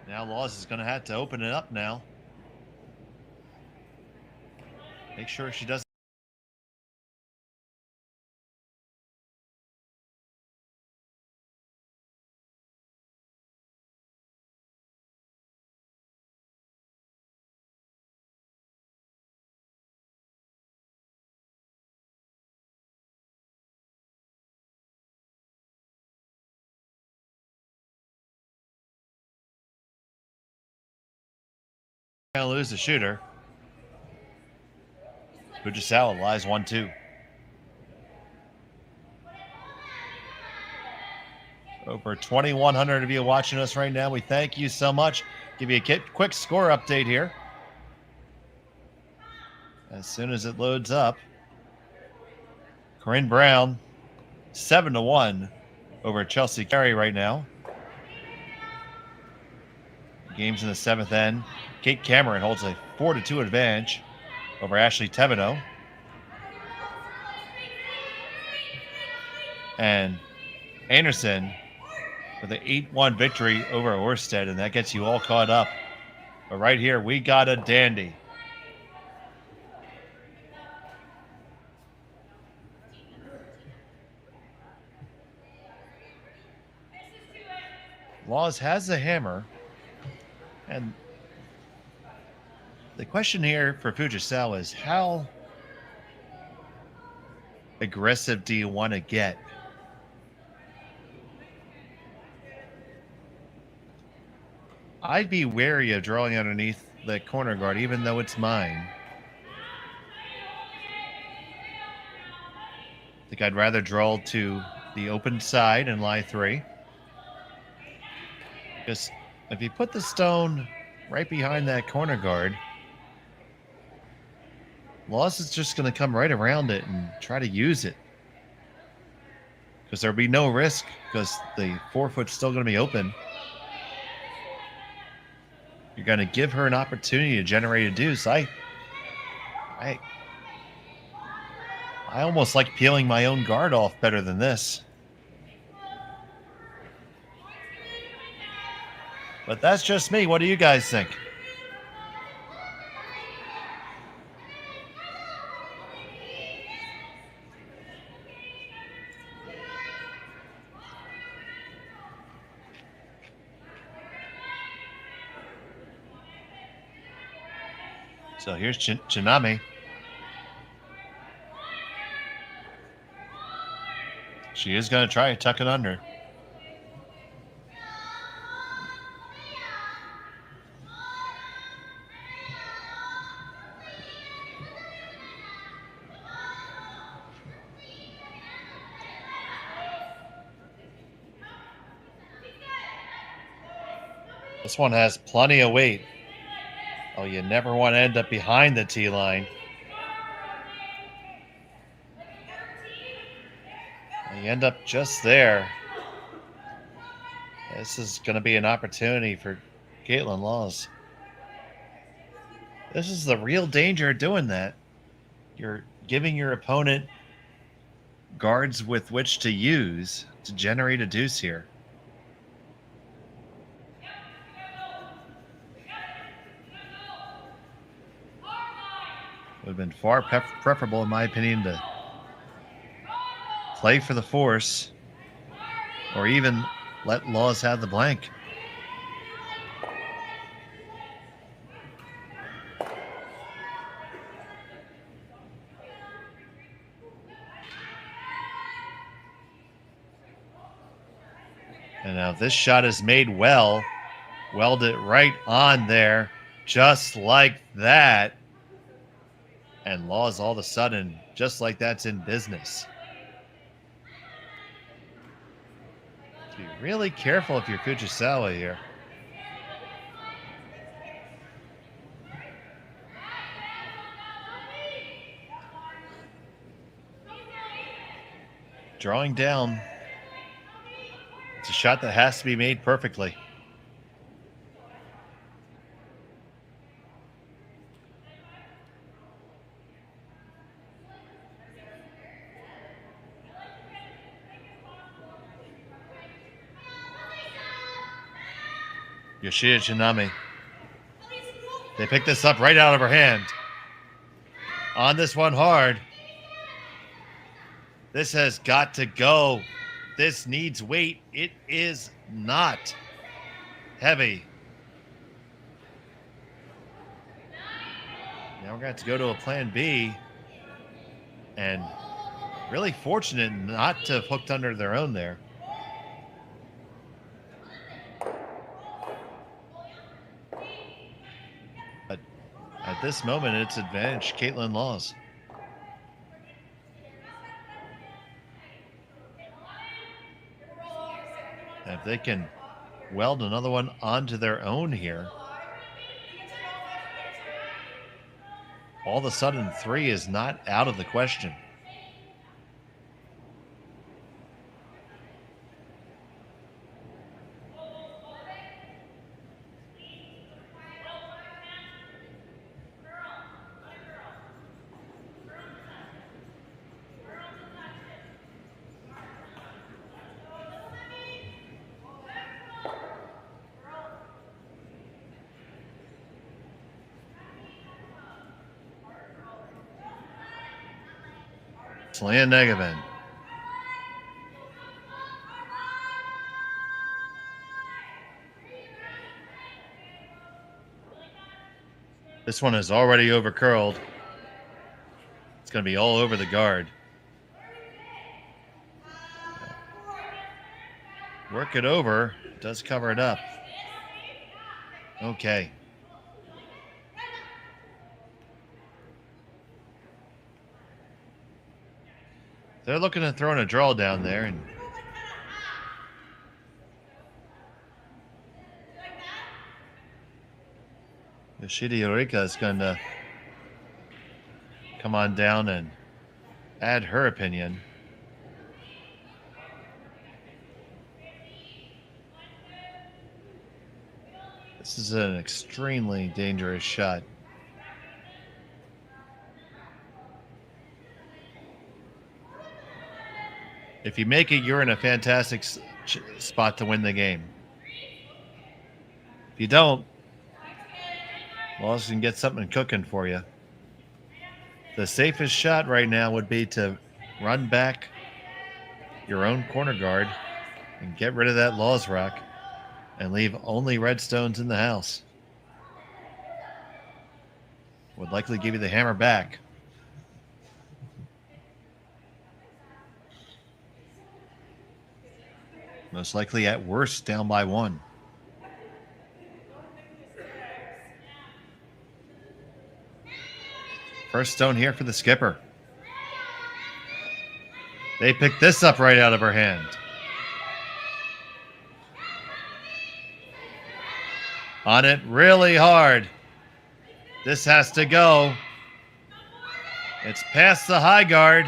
Now Laws is going to have to open it up now. Make sure she doesn't. Gonna lose the shooter. Fujisawa lies 1-2. Over 2,100 of you watching us right now. We thank you so much. Give you a quick score update here. As soon as it loads up. Corinne Brown, 7-1 over Chelsea Carey right now. Game's in the 7th end. Kate Cameron holds a 4-2 advantage over Ashley Tebino. And Anderson with an 8-1 victory over Orsted, and that gets you all caught up. But right here, we got a dandy. Laws has the hammer, and the question here for Fujisawa is how aggressive do you want to get? I'd be wary of drawing underneath the corner guard, even though it's mine. I think I'd rather draw to the open side and lie 3. Because if you put the stone right behind that corner guard, Laws is just going to come right around it and try to use it. Because there'll be no risk because the 4-foot's still going to be open. You're going to give her an opportunity to generate a deuce. I almost like peeling my own guard off better than this. But that's just me. What do you guys think? So here's Kitmami. She is going to try to tuck it under. This one has plenty of weight. Oh, you never want to end up behind the tee line. You end up just there. This is going to be an opportunity for Kaitlyn Laws. This is the real danger of doing that. You're giving your opponent guards with which to use to generate a deuce here. Would have been far preferable, in my opinion, to play for the force or even let Laws have the blank. And now this shot is made well. Weld it right on there, just like that. And Laws all of a sudden, just like that's in business. Be really careful if you're Fujisawa here. Drawing down. It's a shot that has to be made perfectly. Yoshida Kitmami. They pick this up right out of her hand. On this one hard. This has got to go. This needs weight. It is not heavy. Now we're going to have to go to a plan B. And really fortunate not to have hooked under their own there. But At this moment, it's advantage Kaitlyn Laws. If they can weld another one onto their own here, all of a sudden 3 is not out of the question. Slan Negavan. This one is already over curled. It's going to be all over the guard. Work it over. Does cover it up. Okay. They're looking at throwing a draw down there, and Yoshida Eureka is going to come on down and add her opinion. This is an extremely dangerous shot. If you make it, you're in a fantastic spot to win the game. If you don't, Laws can get something cooking for you. The safest shot right now would be to run back your own corner guard and get rid of that Laws rock and leave only redstones in the house. Would likely give you the hammer back. Most likely at worst down by 1. First stone here for the skipper. They picked this up right out of her hand. On it really hard. This has to go. It's past the high guard.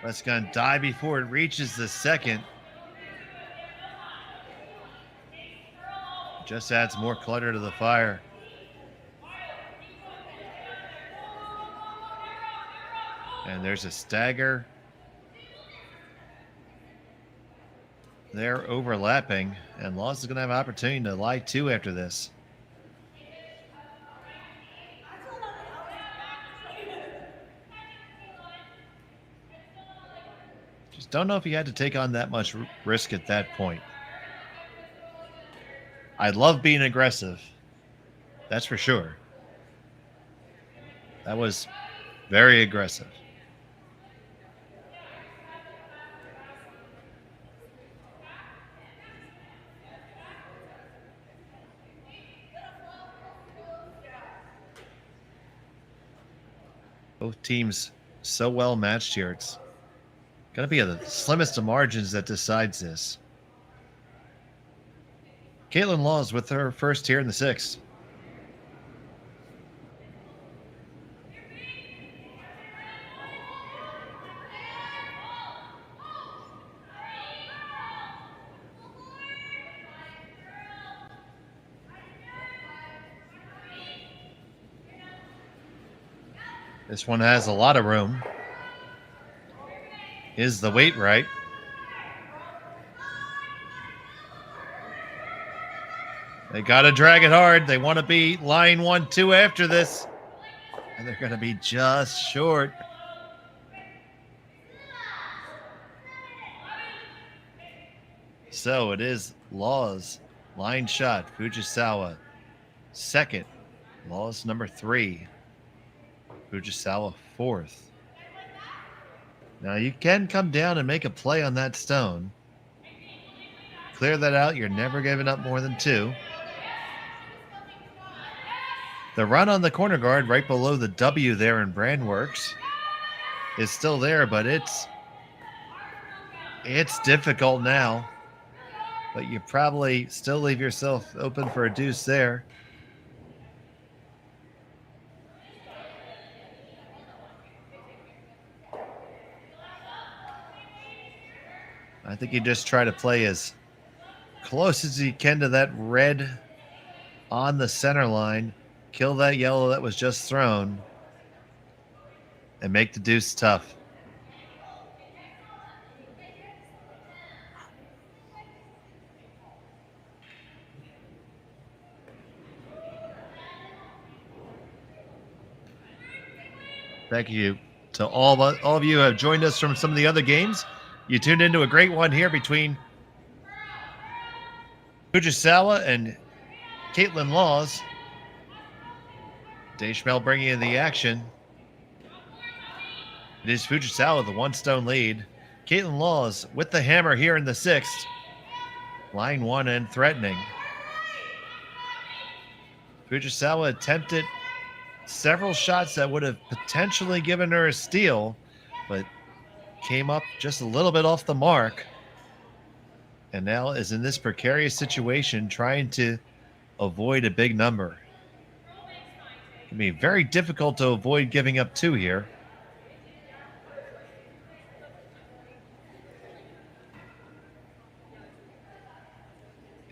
But it's going to die before it reaches the second. Just adds more clutter to the fire. And there's a stagger. They're overlapping, and Laws is going to have an opportunity to lie 2 after this. Just don't know if he had to take on that much risk at that point. I love being aggressive. That's for sure. That was very aggressive. Both teams so well matched here. It's going to be the slimmest of margins that decides this. Kaitlyn Laws with her first here in the 6th. This one has a lot of room. Is the weight right? They got to drag it hard. They want to be line 1-2 after this. And they're going to be just short. So it is Laws, line shot, Fujisawa. Second, Laws number 3. Fujisawa 4th. Now you can come down and make a play on that stone. Clear that out. You're never giving up more than 2. The run on the corner guard right below the W there in Brandworks is still there, but it's difficult now. But you probably still leave yourself open for a deuce there. I think you just try to play as close as you can to that red on the center line, kill that yellow that was just thrown, and make the deuce tough. Thank you to all of you who have joined us from some of the other games. You tuned into a great one here between Fujisawa and Kaitlyn Laws. Dave Schmel bringing in the action. It is Fujisawa with a one-stone lead. Kaitlyn Laws with the hammer here in the sixth. Line one and threatening. Fujisawa attempted several shots that would have potentially given her a steal, but came up just a little bit off the mark. And now is in this precarious situation trying to avoid a big number. It can be very difficult to avoid giving up two here.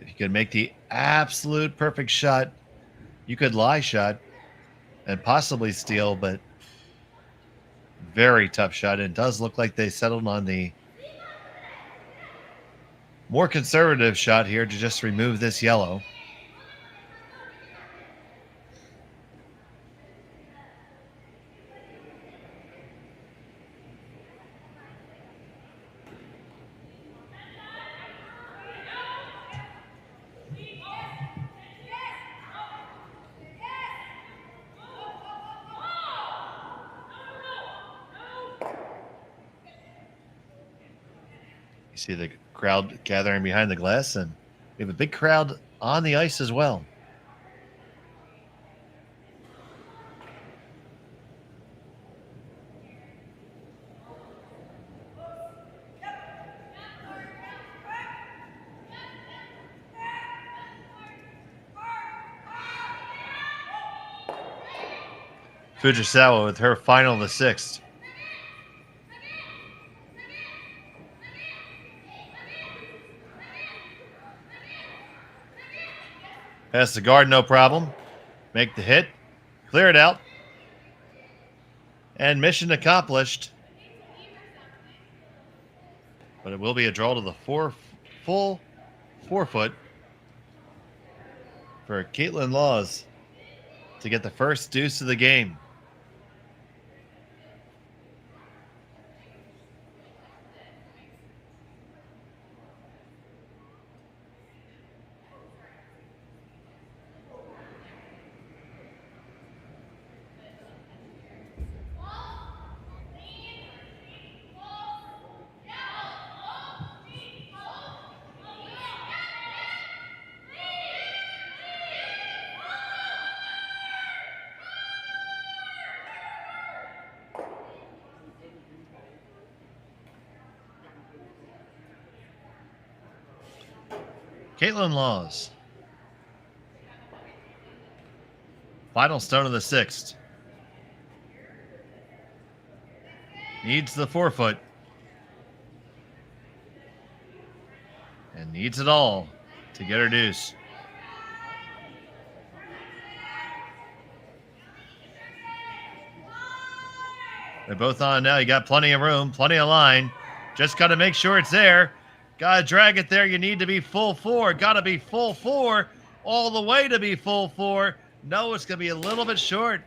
If you could make the absolute perfect shot, you could lie shot and possibly steal, but very tough shot. It does look like they settled on the more conservative shot here to just remove this yellow. You see the crowd gathering behind the glass, and we have a big crowd on the ice as well. Fujisawa with her final, the sixth. Pass the guard, no problem. Make the hit. Clear it out. And mission accomplished. But it will be a draw to the full 4 foot for Kaitlyn Laws to get the first deuce of the game. Kaitlyn Laws. Final stone of the sixth. Needs the 4 foot. And needs it all to get her deuce. They're both on now. You got plenty of room, plenty of line. Just got to make sure it's there. Got to drag it there. You need to be full 4. Got to be full 4 all the way to be full 4. No, it's going to be a little bit short.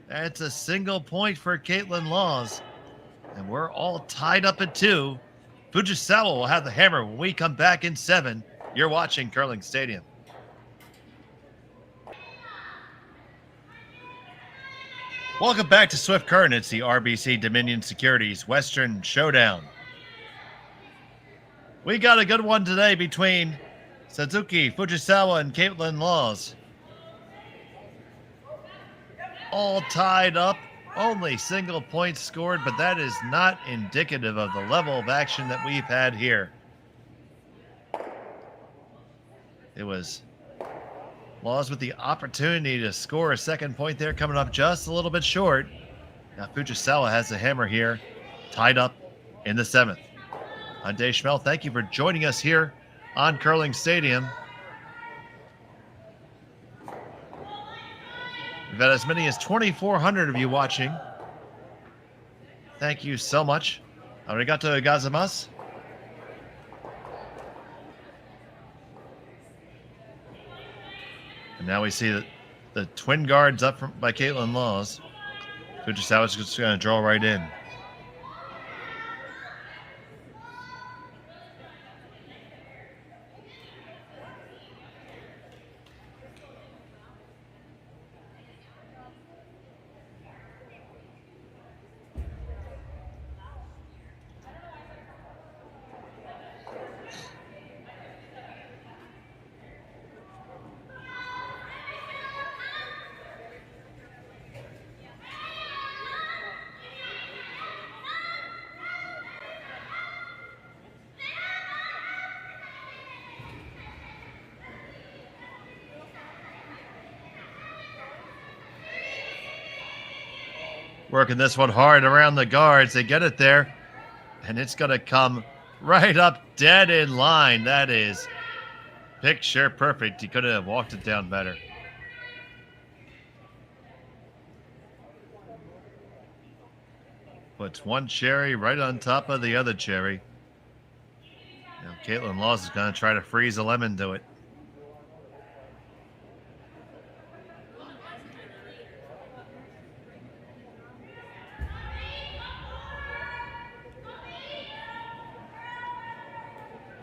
That's a single point for Kaitlyn Laws. And we're all tied up at 2. Fujisawa will have the hammer when we come back in 7. You're watching Curling Stadium. Welcome back to Swift Current. It's the RBC Dominion Securities Western Showdown. We got a good one today between Satsuki Fujisawa and Kaitlyn Laws. all tied up. Only single points scored, but that is not indicative of the level of action that we've had here. It was Laws with the opportunity to score a second point there, coming up just a little bit short. Now Fujisawa has the hammer here, tied up in the 7th. I'm Dave Schmel. Thank you for joining us here on Curling Stadium. We've had as many as 2,400 of you watching. Thank you so much. Arigato gozaimasu. And now we see that the twin guards up by Kaitlyn Laws. Fujisawa's just going to draw right in. Working this one hard around the guards. They get it there. And it's going to come right up dead in line. That is picture perfect. He couldn't have walked it down better. Puts one cherry right on top of the other cherry. Now Kaitlyn Laws is going to try to freeze a lemon to it.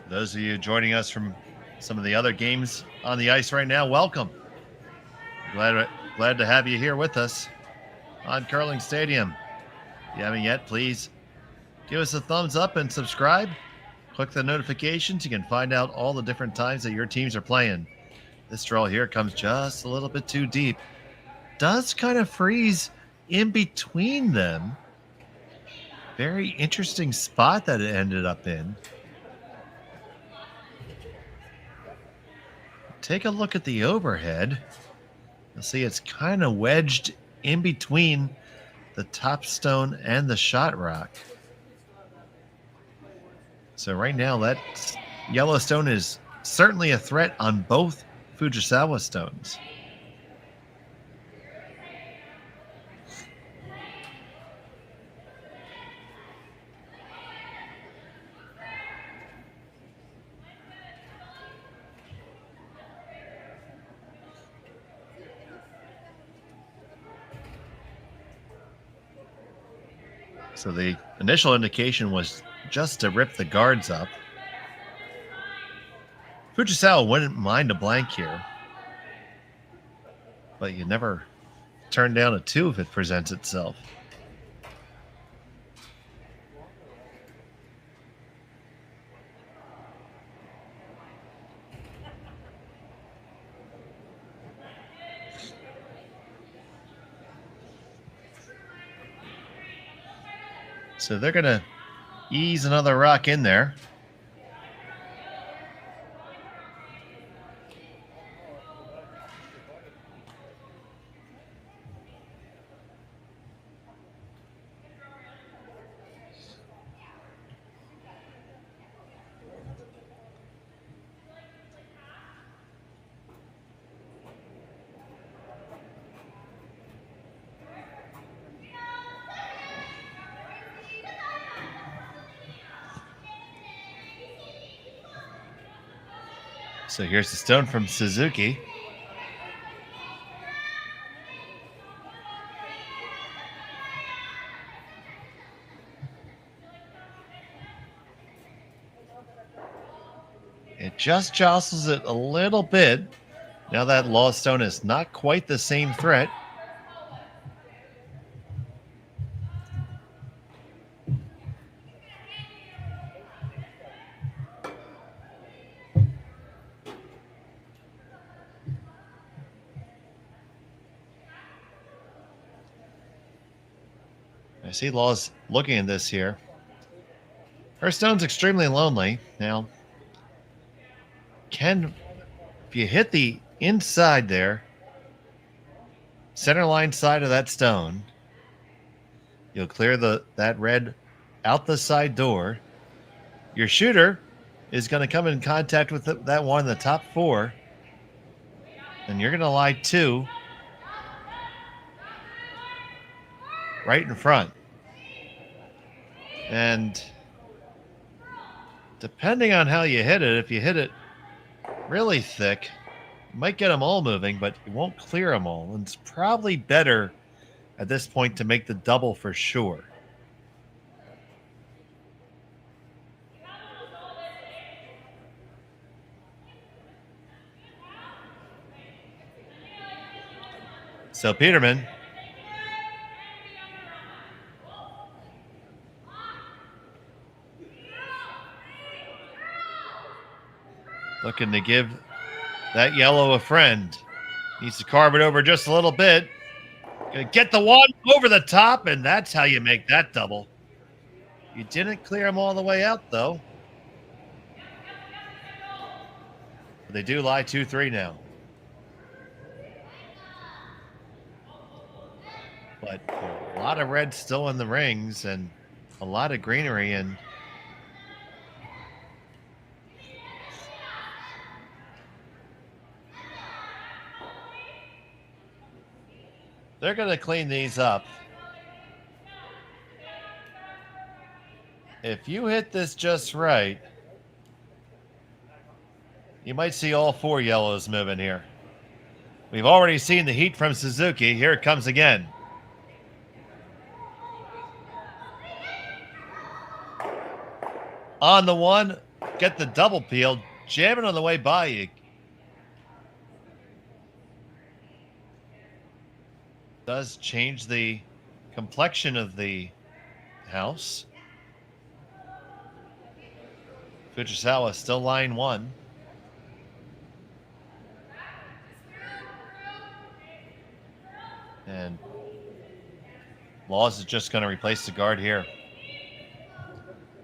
Those of you joining us from some of the other games on the ice right now, welcome. Glad to have you here with us on Curling Stadium. If you haven't yet, please give us a thumbs up and subscribe. Click the notifications. You can find out all the different times that your teams are playing. This draw here comes just a little bit too deep. Does kind of freeze in between them. Very interesting spot that it ended up in. Take a look at the overhead. You'll see it's kind of wedged in between the top stone and the shot rock. So right now that yellow stone is certainly a threat on both Fujisawa stones. So the initial indication was just to rip the guards up. Fujisawa wouldn't mind a blank here, but you never turn down a 2 if it presents itself. So they're going to ease another rock in there. So here's the stone from Suzuki. It just jostles it a little bit. Now that lost stone is not quite the same threat. see Laws looking at this here. Her stone's extremely lonely. Now, if you hit the inside there, center line side of that stone, you'll clear that red out the side door. Your shooter is going to come in contact with that one in the top 4, and you're going to lie 2 right in front. And depending on how you hit it, if you hit it really thick, you might get them all moving, but you won't clear them all. And it's probably better at this point to make the double for sure. So Peterman looking to give that yellow a friend. Needs to carve it over just a little bit. Gonna get the one over the top, and that's how you make that double. You didn't clear them all the way out, though. But they do lie 2-3 now. But a lot of red still in the rings and a lot of greenery, and they're going to clean these up. If you hit this just right, you might see all 4 yellows moving here. We've already seen the heat from Suzuki. Here it comes again. On the one, get the double peel, jam it on the way by you. Does change the complexion of the house. Fujisawa still line 1. And Laws is just going to replace the guard here.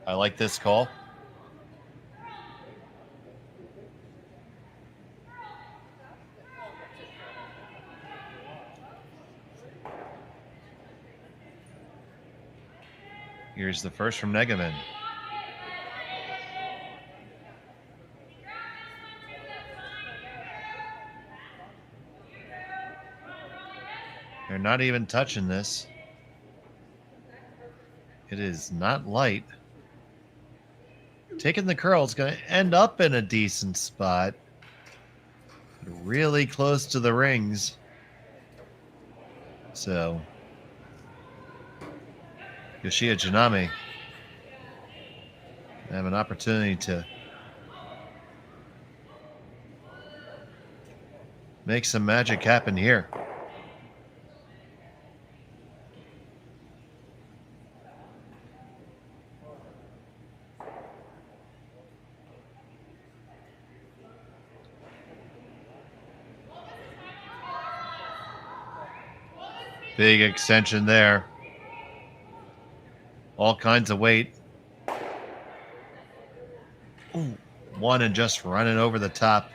I like this call. Here's the first from Negaman. They're not even touching this. It is not light. Taking the curl is going to end up in a decent spot. Really close to the rings. So Yoshia Janami have an opportunity to make some magic happen here. Big extension there. All kinds of weight. Ooh, one and just running over the top.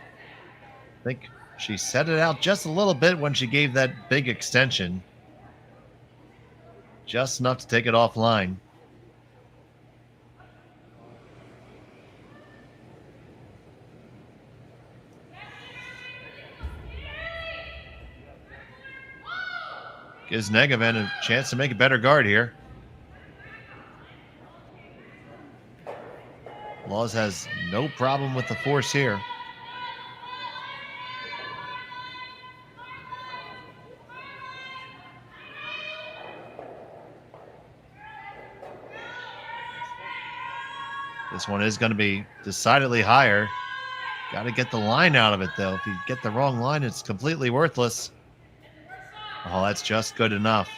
I think she set it out just a little bit when she gave that big extension. Just enough to take it offline. Gives Negavan a chance to make a better guard here. Laws has no problem with the force here. This one is going to be decidedly higher. Got to get the line out of it, though. If you get the wrong line, it's completely worthless. Oh, that's just good enough.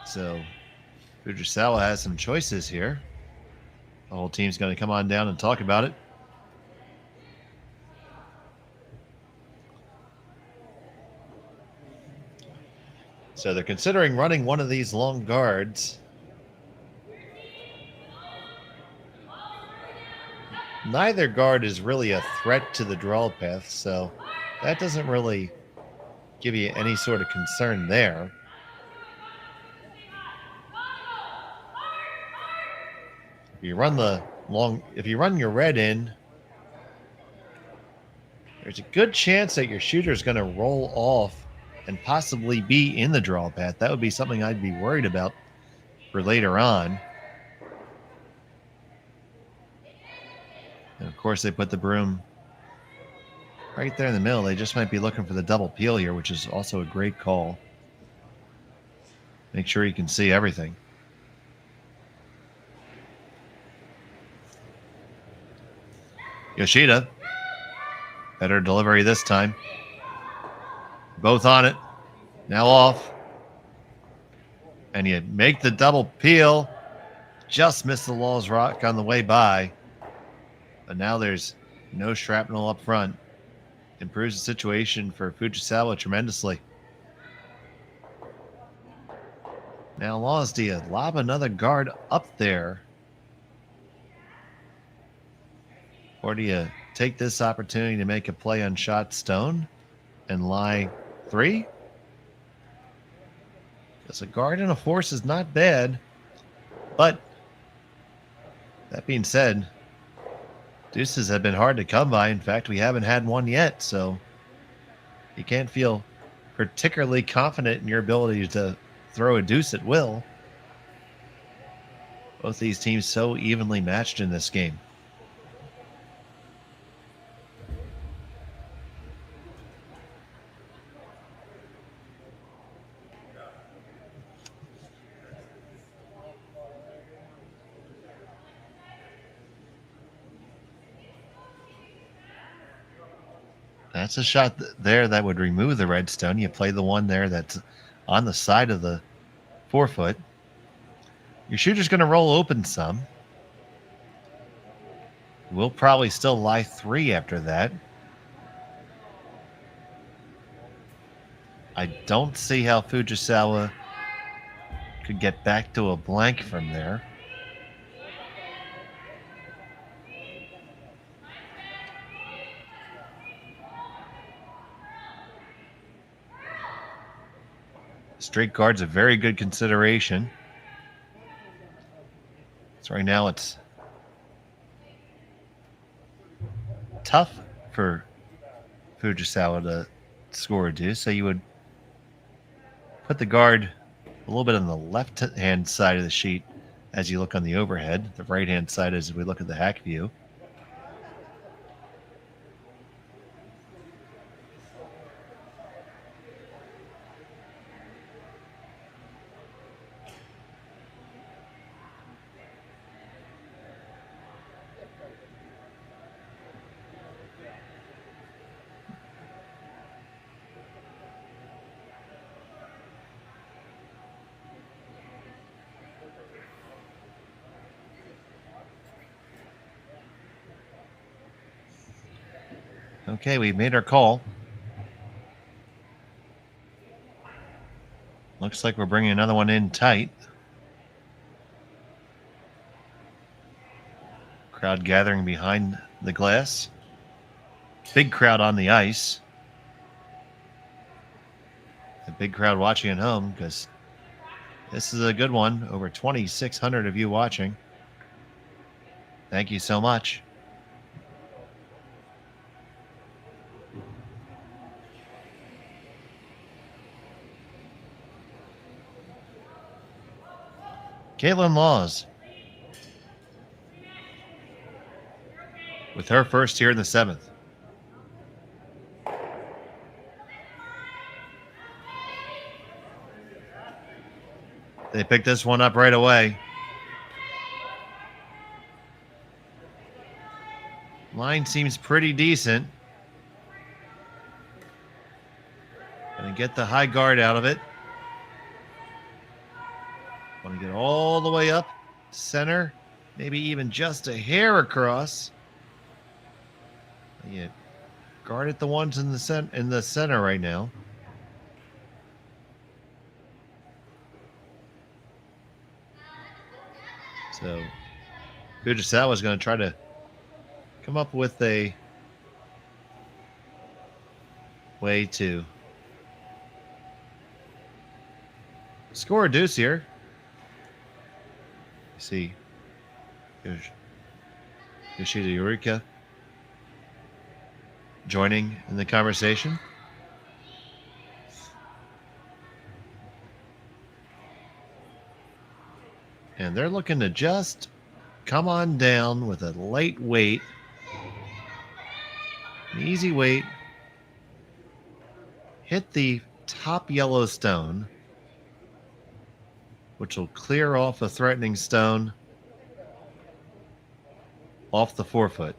So Fujisawa has some choices here. The whole team's going to come on down and talk about it. So they're considering running one of these long guards. Neither guard is really a threat to the draw path, so that doesn't really give you any sort of concern there. If you run your red in, there's a good chance that your shooter is going to roll off and possibly be in the draw path. That would be something I'd be worried about for later on. And of course, they put the broom right there in the middle. They just might be looking for the double peel here, which is also a great call. Make sure you can see everything. Yoshida. Better delivery this time. Both on it. Now off. And you make the double peel. Just missed the Law's rock on the way by. But now there's no shrapnel up front. Improves the situation for Fujisawa tremendously. Now Laws, do you lob another guard up there? Or do you take this opportunity to make a play on shot stone and lie 3? Because a guard and a force is not bad. But that being said, deuces have been hard to come by. In fact, we haven't had one yet, so you can't feel particularly confident in your ability to throw a deuce at will. Both these teams so evenly matched in this game. That's a shot there that would remove the red stone. You play the one there that's on the side of the 4-foot. Your shooter's going to roll open some. We'll probably still lie 3 after that. I don't see how Fujisawa could get back to a blank from there. Straight guard's a very good consideration. So right now it's tough for Fujisawa to score a deuce. So you would put the guard a little bit on the left-hand side of the sheet as you look on the overhead. The right-hand side as we look at the hack view. Okay, we've made our call. Looks like we're bringing another one in tight. Crowd gathering behind the glass. Big crowd on the ice. A big crowd watching at home because this is a good one. Over 2,600 of you watching. Thank you so much. Kaitlyn Laws with her first here in the 7th. They picked this one up right away. Line seems pretty decent. Gonna get the high guard out of it. Want to get all the way up center, maybe even just a hair across. Yeah, guard at the ones in the center right now. So Fujisawa is going to try to come up with a way to score a deuce here. You see Yoshida Eureka joining in the conversation. And they're looking to just come on down with a light weight, an easy weight, hit the top yellow stone, which will clear off a threatening stone off the 4-foot.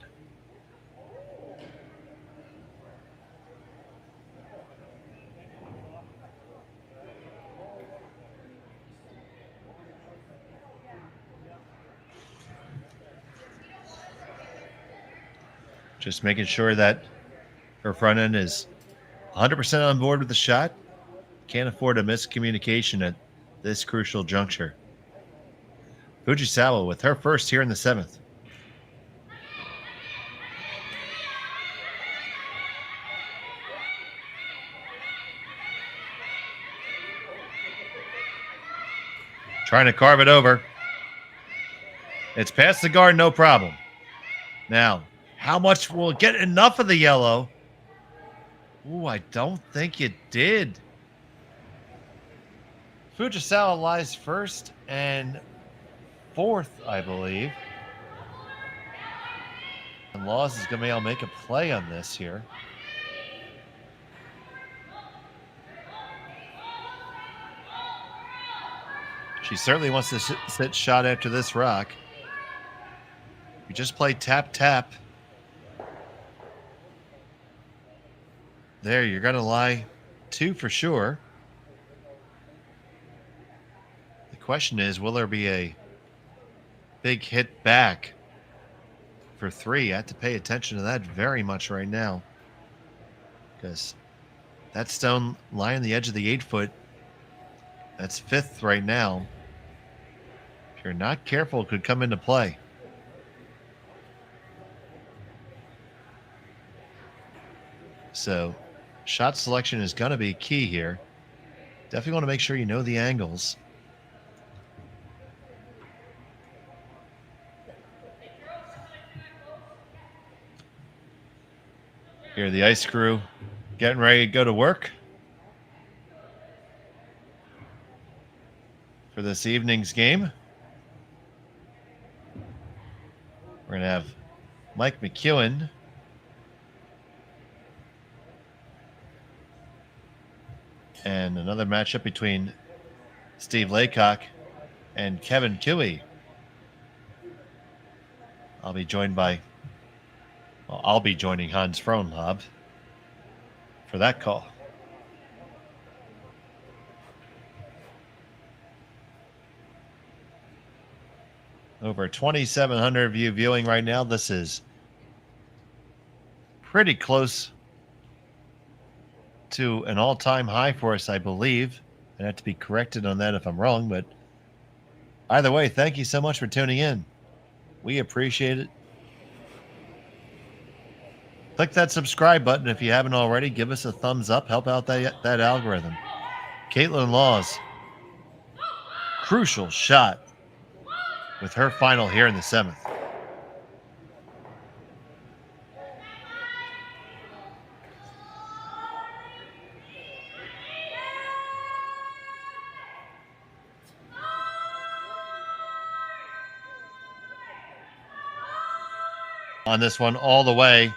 Just making sure that her front end is 100% on board with the shot. Can't afford a miscommunication at this crucial juncture. Fujisawa with her first here in the 7th. Trying to carve it over. It's past the guard, no problem. Now, how much will it get enough of the yellow? Ooh, I don't think it did. Fujisawa lies first and 4th, I believe. And Laws is going to be able to make a play on this here. She certainly wants to sit shot after this rock. You just play tap-tap. There, you're going to lie 2 for sure. The question is, will there be a big hit back for 3? I have to pay attention to that very much right now, because that stone lying on the edge of the 8-foot, that's 5th right now. If you're not careful, it could come into play. So shot selection is going to be key here. Definitely want to make sure you know the angles. Here, the ice crew getting ready to go to work for this evening's game. We're going to have Mike McEwen and another matchup between Steve Laycock and Kevin Cooey. I'll be joined by, well, I'll be joining Hans Frohnlob for that call. Over 2,700 of you viewing right now. This is pretty close to an all-time high for us, I believe. I have to be corrected on that if I'm wrong, but either way, thank you so much for tuning in. We appreciate it. Click that subscribe button if you haven't already. Give us a thumbs up. Help out that algorithm. Kaitlyn Laws. Crucial shot with her final here in the 7th. On this one all the way.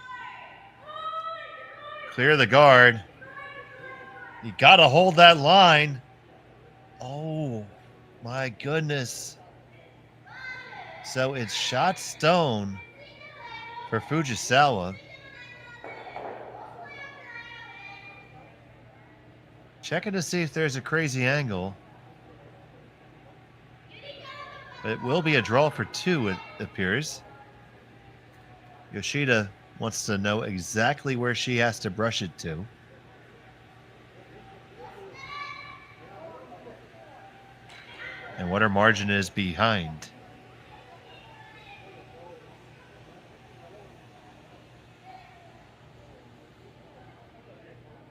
Clear the guard. You got to hold that line. Oh, my goodness. So it's shot stone for Fujisawa. Checking to see if there's a crazy angle. But it will be a draw for 2, it appears. Yoshida wants to know exactly where she has to brush it to. And what her margin is behind.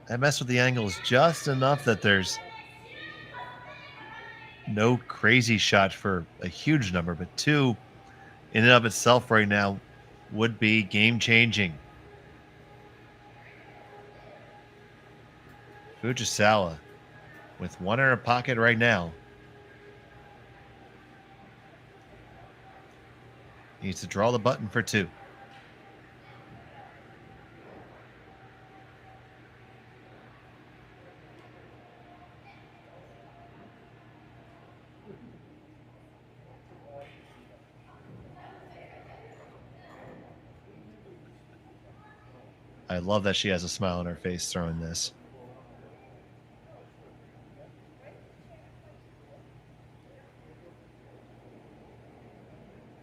That mess with the angles just enough that there's no crazy shot for a huge number, but 2 in and of itself right now would be game-changing. Fujisawa with 1 in her pocket right now. Needs to draw the button for 2. I love that she has a smile on her face throwing this.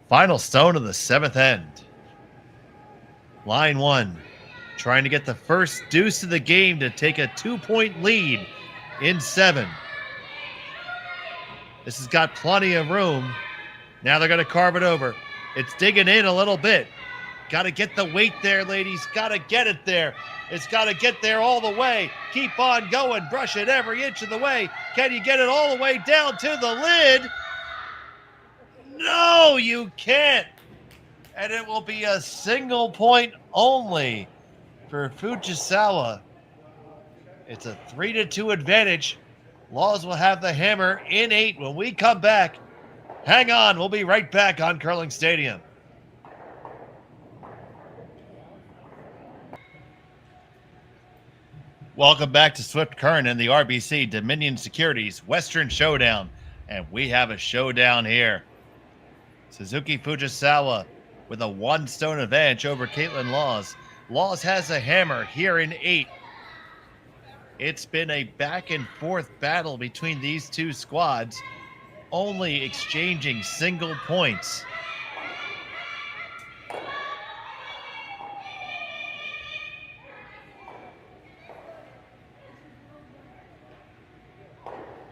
Final stone of the 7th end. Line 1, trying to get the first deuce of the game to take a 2-point lead in 7. This has got plenty of room. Now they're going to carve it over. It's digging in a little bit. Got to get the weight there, ladies. Got to get it there. It's got to get there all the way. Keep on going. Brush it every inch of the way. Can you get it all the way down to the lid? No, you can't. And it will be a single point only for Fujisawa. It's a 3-2 advantage. Laws will have the hammer in 8 when we come back. Hang on, we'll be right back on Curling Stadium. Welcome back to Swift Current and the RBC Dominion Securities Western Showdown. And we have a showdown here. Satsuki Fujisawa with a 1-stone advantage over Kaitlyn Laws. Laws has a hammer here in 8. It's been a back and forth battle between these two squads, only exchanging single points.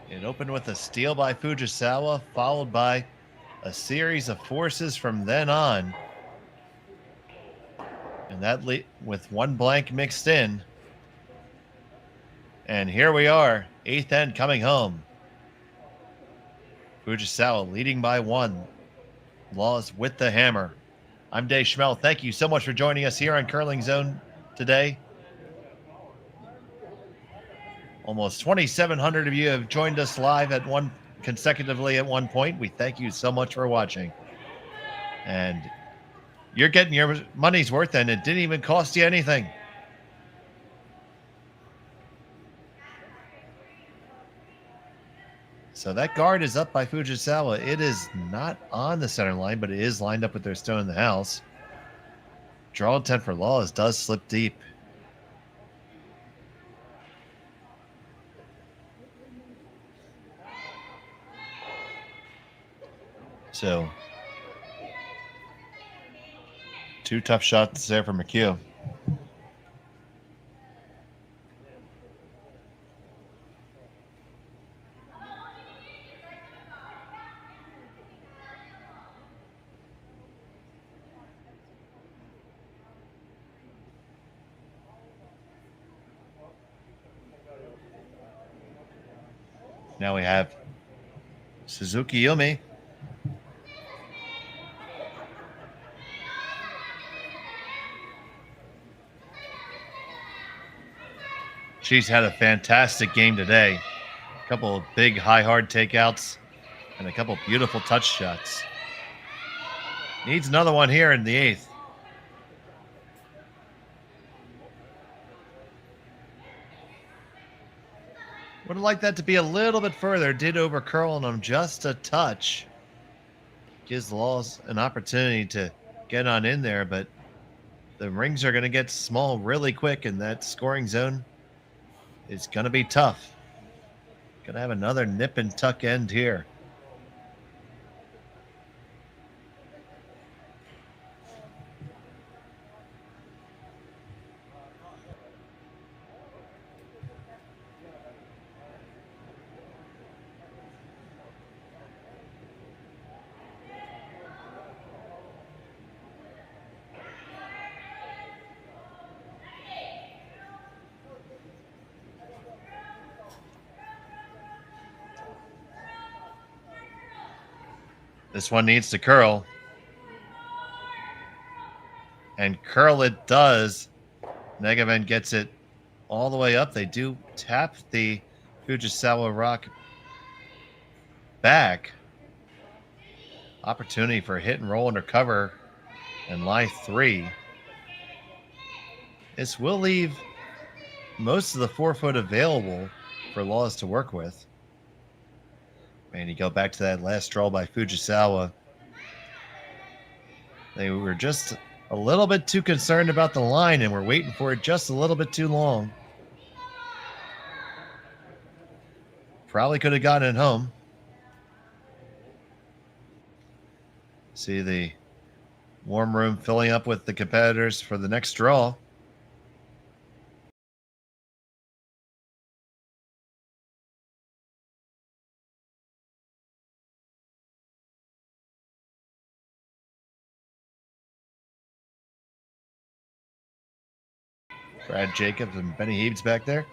It opened with a steal by Fujisawa, followed by a series of forces from then on. And that with 1 blank mixed in. And here we are, 8th end coming home. Fujisawa leading by 1. Laws with the hammer. I'm Dave Schmel. Thank you so much for joining us here on Curling Zone today. Almost 2,700 of you have joined us live consecutively at one point. We thank you so much for watching. And you're getting your money's worth, and it didn't even cost you anything. So that guard is up by Fujisawa. It is not on the center line, but it is lined up with their stone in the house. Draw intent for Laws does slip deep. So 2 tough shots there for McHugh. Now we have Suzuki Yumi. She's had a fantastic game today. A couple of big, high, hard takeouts and a couple beautiful touch shots. Needs another one here in the 8th. Would have liked that to be a little bit further. Did overcurl on him just a touch. Gives Laws an opportunity to get on in there, but the rings are going to get small really quick, and that scoring zone is going to be tough. Going to have another nip and tuck end here. This one needs to curl. And curl it does. Negavan gets it all the way up. They do tap the Fujisawa rock back. Opportunity for a hit and roll under cover and lie 3. This will leave most of the 4-foot available for Laws to work with. And you go back to that last draw by Fujisawa. They were just a little bit too concerned about the line and were waiting for it just a little bit too long. Probably could have gotten it home. See the warm room filling up with the competitors for the next draw. Brad Jacobs and Benny Heaves back there.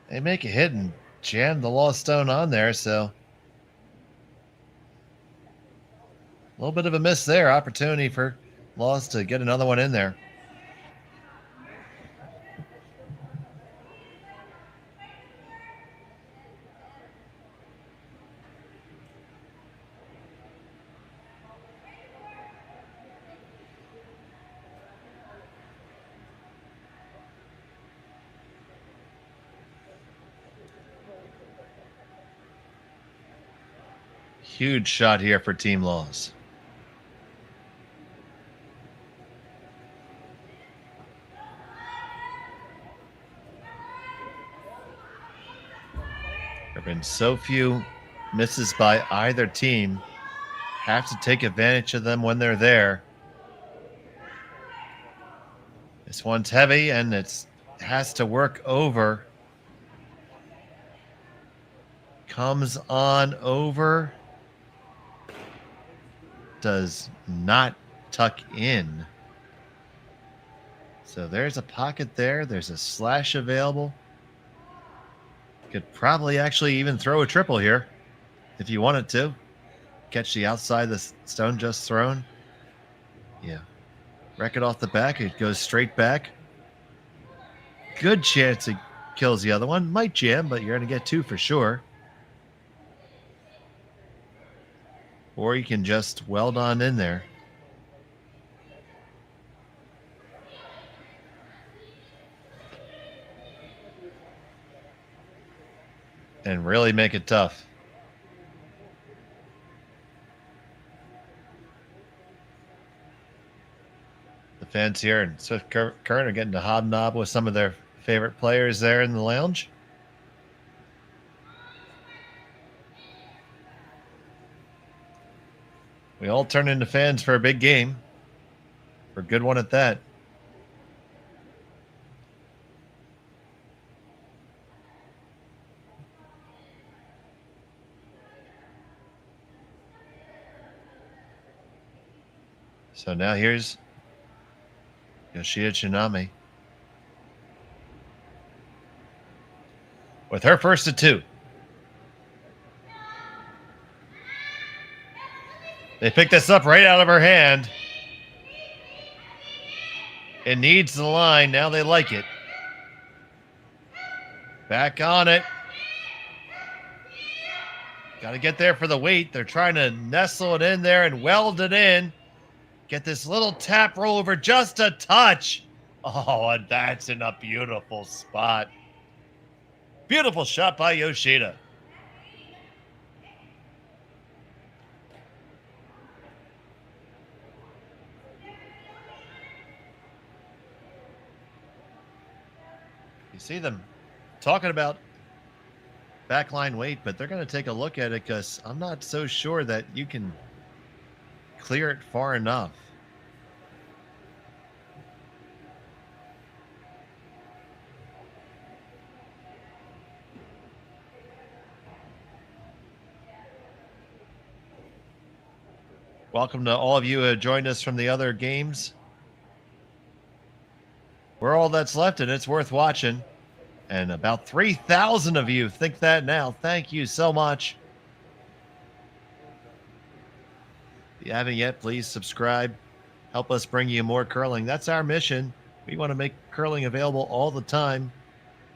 They make a hit and jam the Lost Stone on there, so a little bit of a miss there. Opportunity for Lost to get another one in there. Huge shot here for Team Laws. There have been so few misses by either team. Have to take advantage of them when they're there. This one's heavy and it has to work over. Comes on over. Does not tuck in. So there's a pocket there. There's a slash available. Could probably actually even throw a triple here if you wanted to. Catch the outside the stone just thrown. Yeah. Wreck it off the back. It goes straight back. Good chance it kills the other one. Might jam, but you're going to get 2 for sure. Or you can just weld on in there. And really make it tough. The fans here in Swift Current are getting to hobnob with some of their favorite players there in the lounge. We all turn into fans for a big game. For a good one at that. So now here's Yoshida Tsunami with her first of 2. They picked this up right out of her hand. It needs the line. Now they like it. Back on it. Got to get there for the weight. They're trying to nestle it in there and weld it in. Get this little tap roll over just a touch. Oh, and that's in a beautiful spot. Beautiful shot by Yoshida. You see them talking about backline weight, but they're going to take a look at it because I'm not so sure that you can clear it far enough. Welcome to all of you who have joined us from the other games. We're all that's left, and it's worth watching. And about 3,000 of you think that now. Thank you so much. If you haven't yet, please subscribe. Help us bring you more curling. That's our mission. We want to make curling available all the time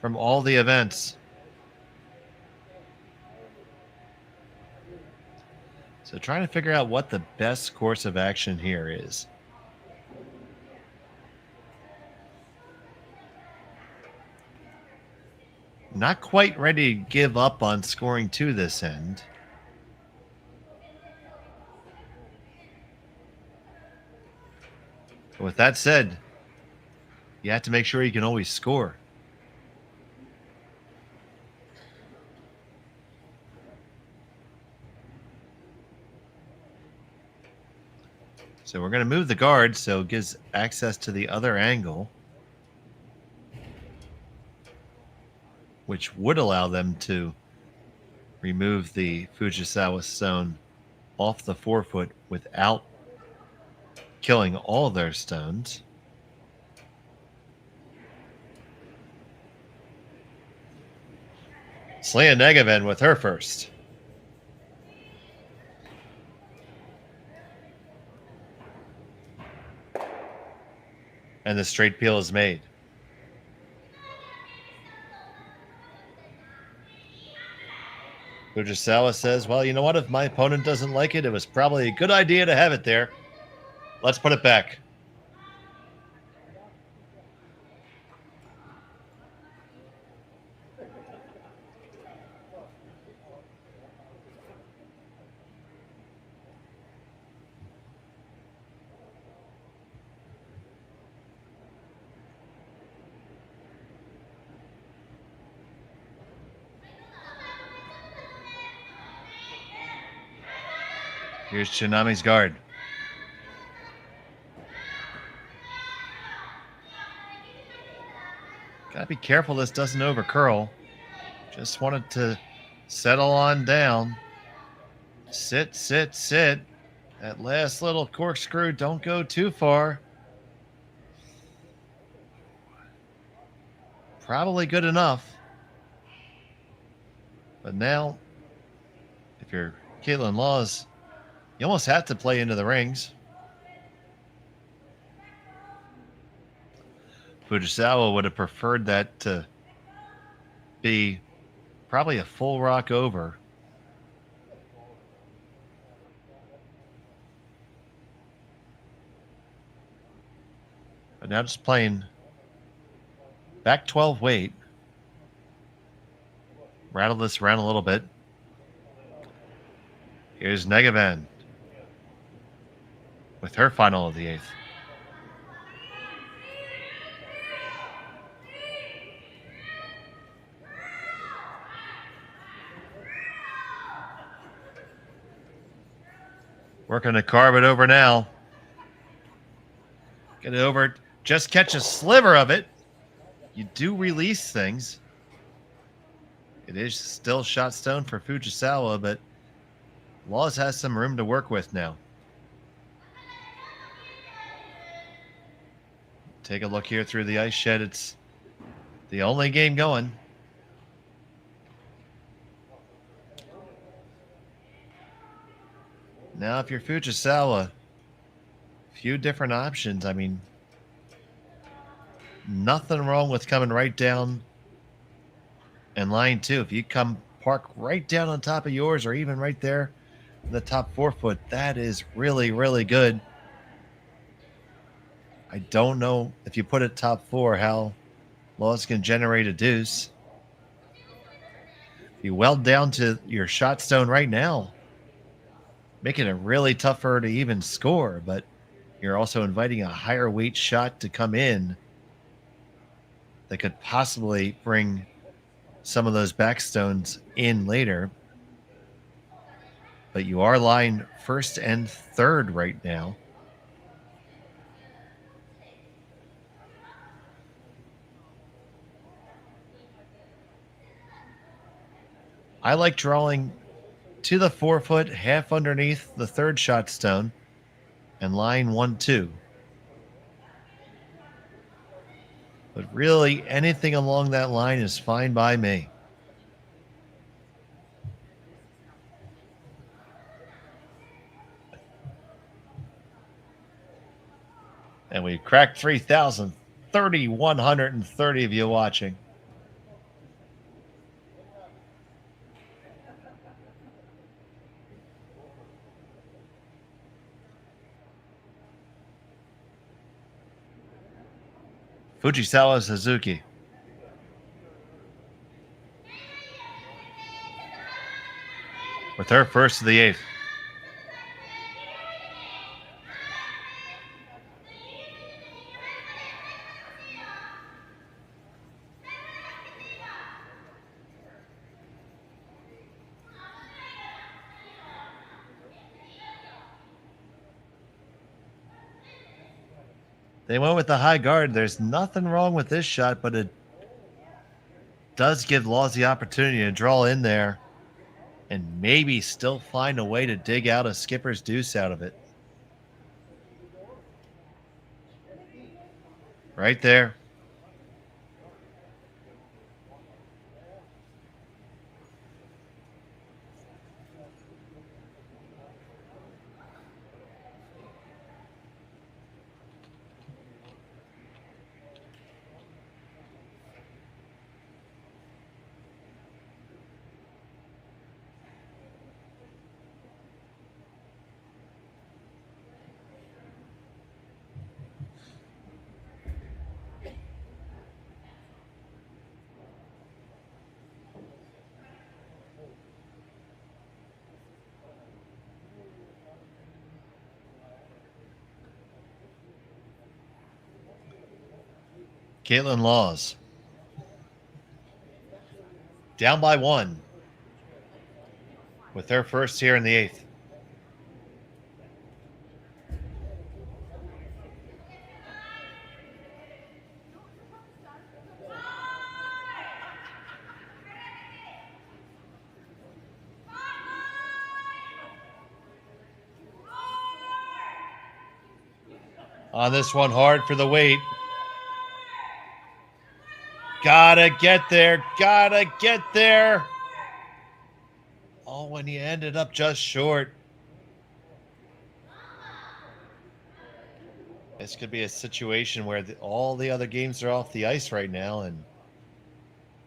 from all the events. So trying to figure out what the best course of action here is. Not quite ready to give up on scoring to this end. But with that said, you have to make sure you can always score. So we're going to move the guard so it gives access to the other angle, which would allow them to remove the Fujisawa stone off the forefoot without killing all their stones. Slea Negaven with her first. And the straight peel is made. Fujisawa says, well, you know what? If my opponent doesn't like it, it was probably a good idea to have it there. Let's put it back. Here's Tsunami's guard. Gotta be careful this doesn't overcurl. Just wanted to settle on down. Sit, sit, sit. That last little corkscrew, don't go too far. Probably good enough. But now, if you're Kaitlyn Laws, you almost have to play into the rings. Fujisawa would have preferred that to be probably a full rock over. But now just playing back 12 weight. Rattle this around a little bit. Here's Negavan with her final of the 8th. Working to carve it over now. Get it over. Just catch a sliver of it. You do release things. It is still shot stone for Fujisawa, but Laws has some room to work with now. Take a look here through the ice shed. It's the only game going. Now, if you're Fujisawa, few different options. I mean, nothing wrong with coming right down in line 2. If you come park right down on top of yours or even right there in the top forefoot, that is really, really good. I don't know if you put it top 4 how Laws can generate a deuce. If you weld down to your shot stone right now, making it really tough for her to even score, but you're also inviting a higher weight shot to come in that could possibly bring some of those backstones in later. But you are lying 1st and 3rd right now. I like drawing to the forefoot, half underneath the 3rd shot stone, and line 1-2. But really, anything along that line is fine by me. And we cracked 3,000, 3,130 of you watching. Fujisawa Suzuki. With her first of the 8th. They went with the high guard. There's nothing wrong with this shot, but it does give Laws the opportunity to draw in there and maybe still find a way to dig out a skipper's deuce out of it. Right there. Kaitlyn Laws. Down by 1. With her first here in the 8th. On this one, hard for the weight. Gotta get there. Gotta get there. Oh, when he ended up just short. This could be a situation where all the other games are off the ice right now, and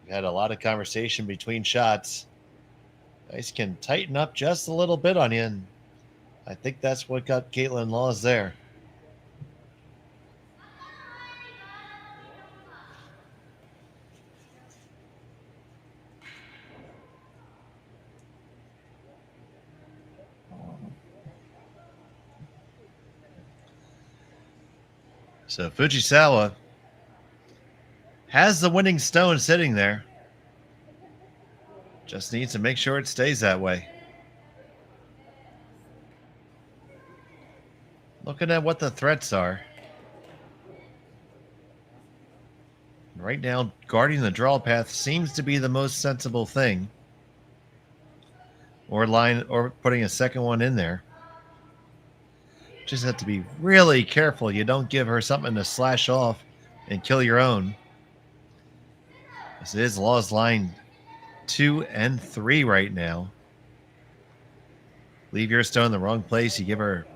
we've had a lot of conversation between shots. Ice can tighten up just a little bit on you, and I think that's what got Kaitlyn Laws there. So Fujisawa has the winning stone sitting there. Just needs to make sure it stays that way. Looking at what the threats are. Right now, guarding the draw path seems to be the most sensible thing. Or putting a second one in there. Just have to be really careful you don't give her something to slash off and kill your own. This is Laws line 2 and 3 right now. Leave your stone in the wrong place. You give her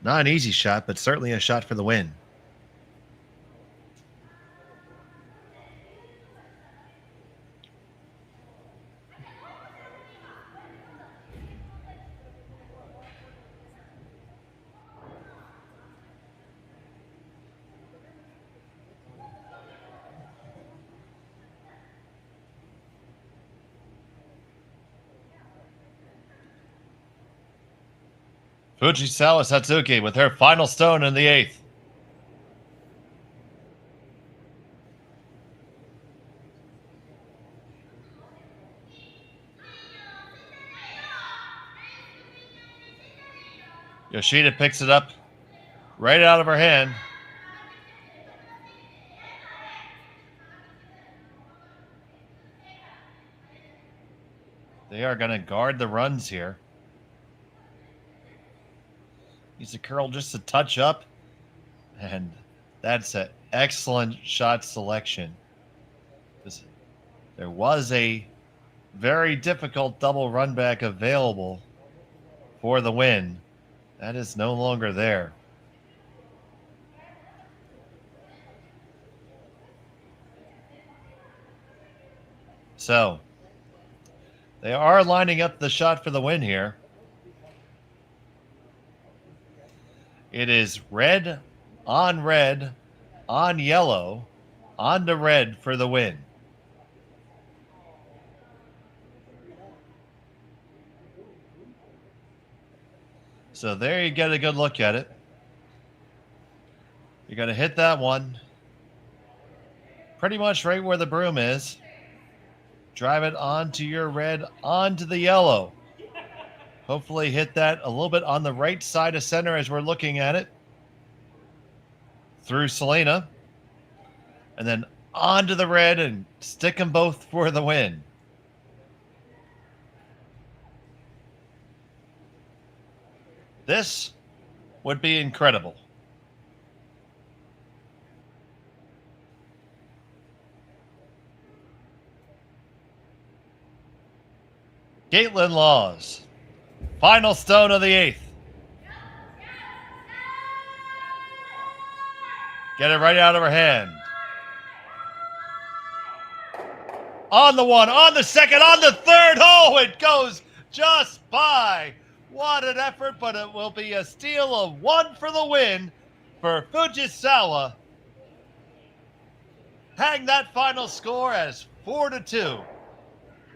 not an easy shot, but certainly a shot for the win. Fujisawa Satsuki with her final stone in the 8th. Yoshida picks it up right out of her hand. They are going to guard the runs here. Needs to curl just a touch up. And that's it. excellent shot selection. There was a very difficult double run back available for the win. That is no longer there. So they are lining up the shot for the win here. It is red on yellow, on to red for the win. So there you get a good look at it. You're going to hit that one pretty much right where the broom is. Drive it onto your red, onto the yellow. Hopefully hit that a little bit on the right side of center as we're looking at it. Through Selena. And then onto the red and stick them both for the win. This would be incredible. Kaitlyn Laws. Final stone of the 8th. Get it right out of her hand. On the 1, on the 2nd, on the 3rd. Oh, it goes just by. What an effort, but it will be a steal of 1 for the win for Fujisawa. Hang that final score as 4-2.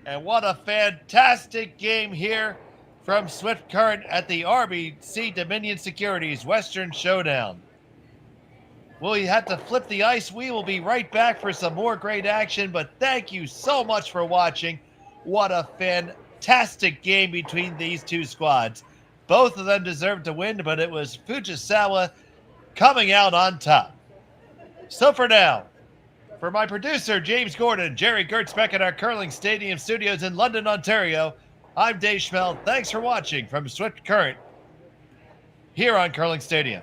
And what a fantastic game here from Swift Current at the RBC Dominion Securities Western Showdown. We had to flip the ice. We will be right back for some more great action, but thank you so much for watching. What a fantastic game between these two squads. Both of them deserved to win, but it was Fujisawa coming out on top. So for now, for my producer, James Gordon, Jerry Gertzbeck at our Curling Stadium studios in London, Ontario, I'm Dave Schmel. Thanks for watching from Swift Current here on Curling Stadium.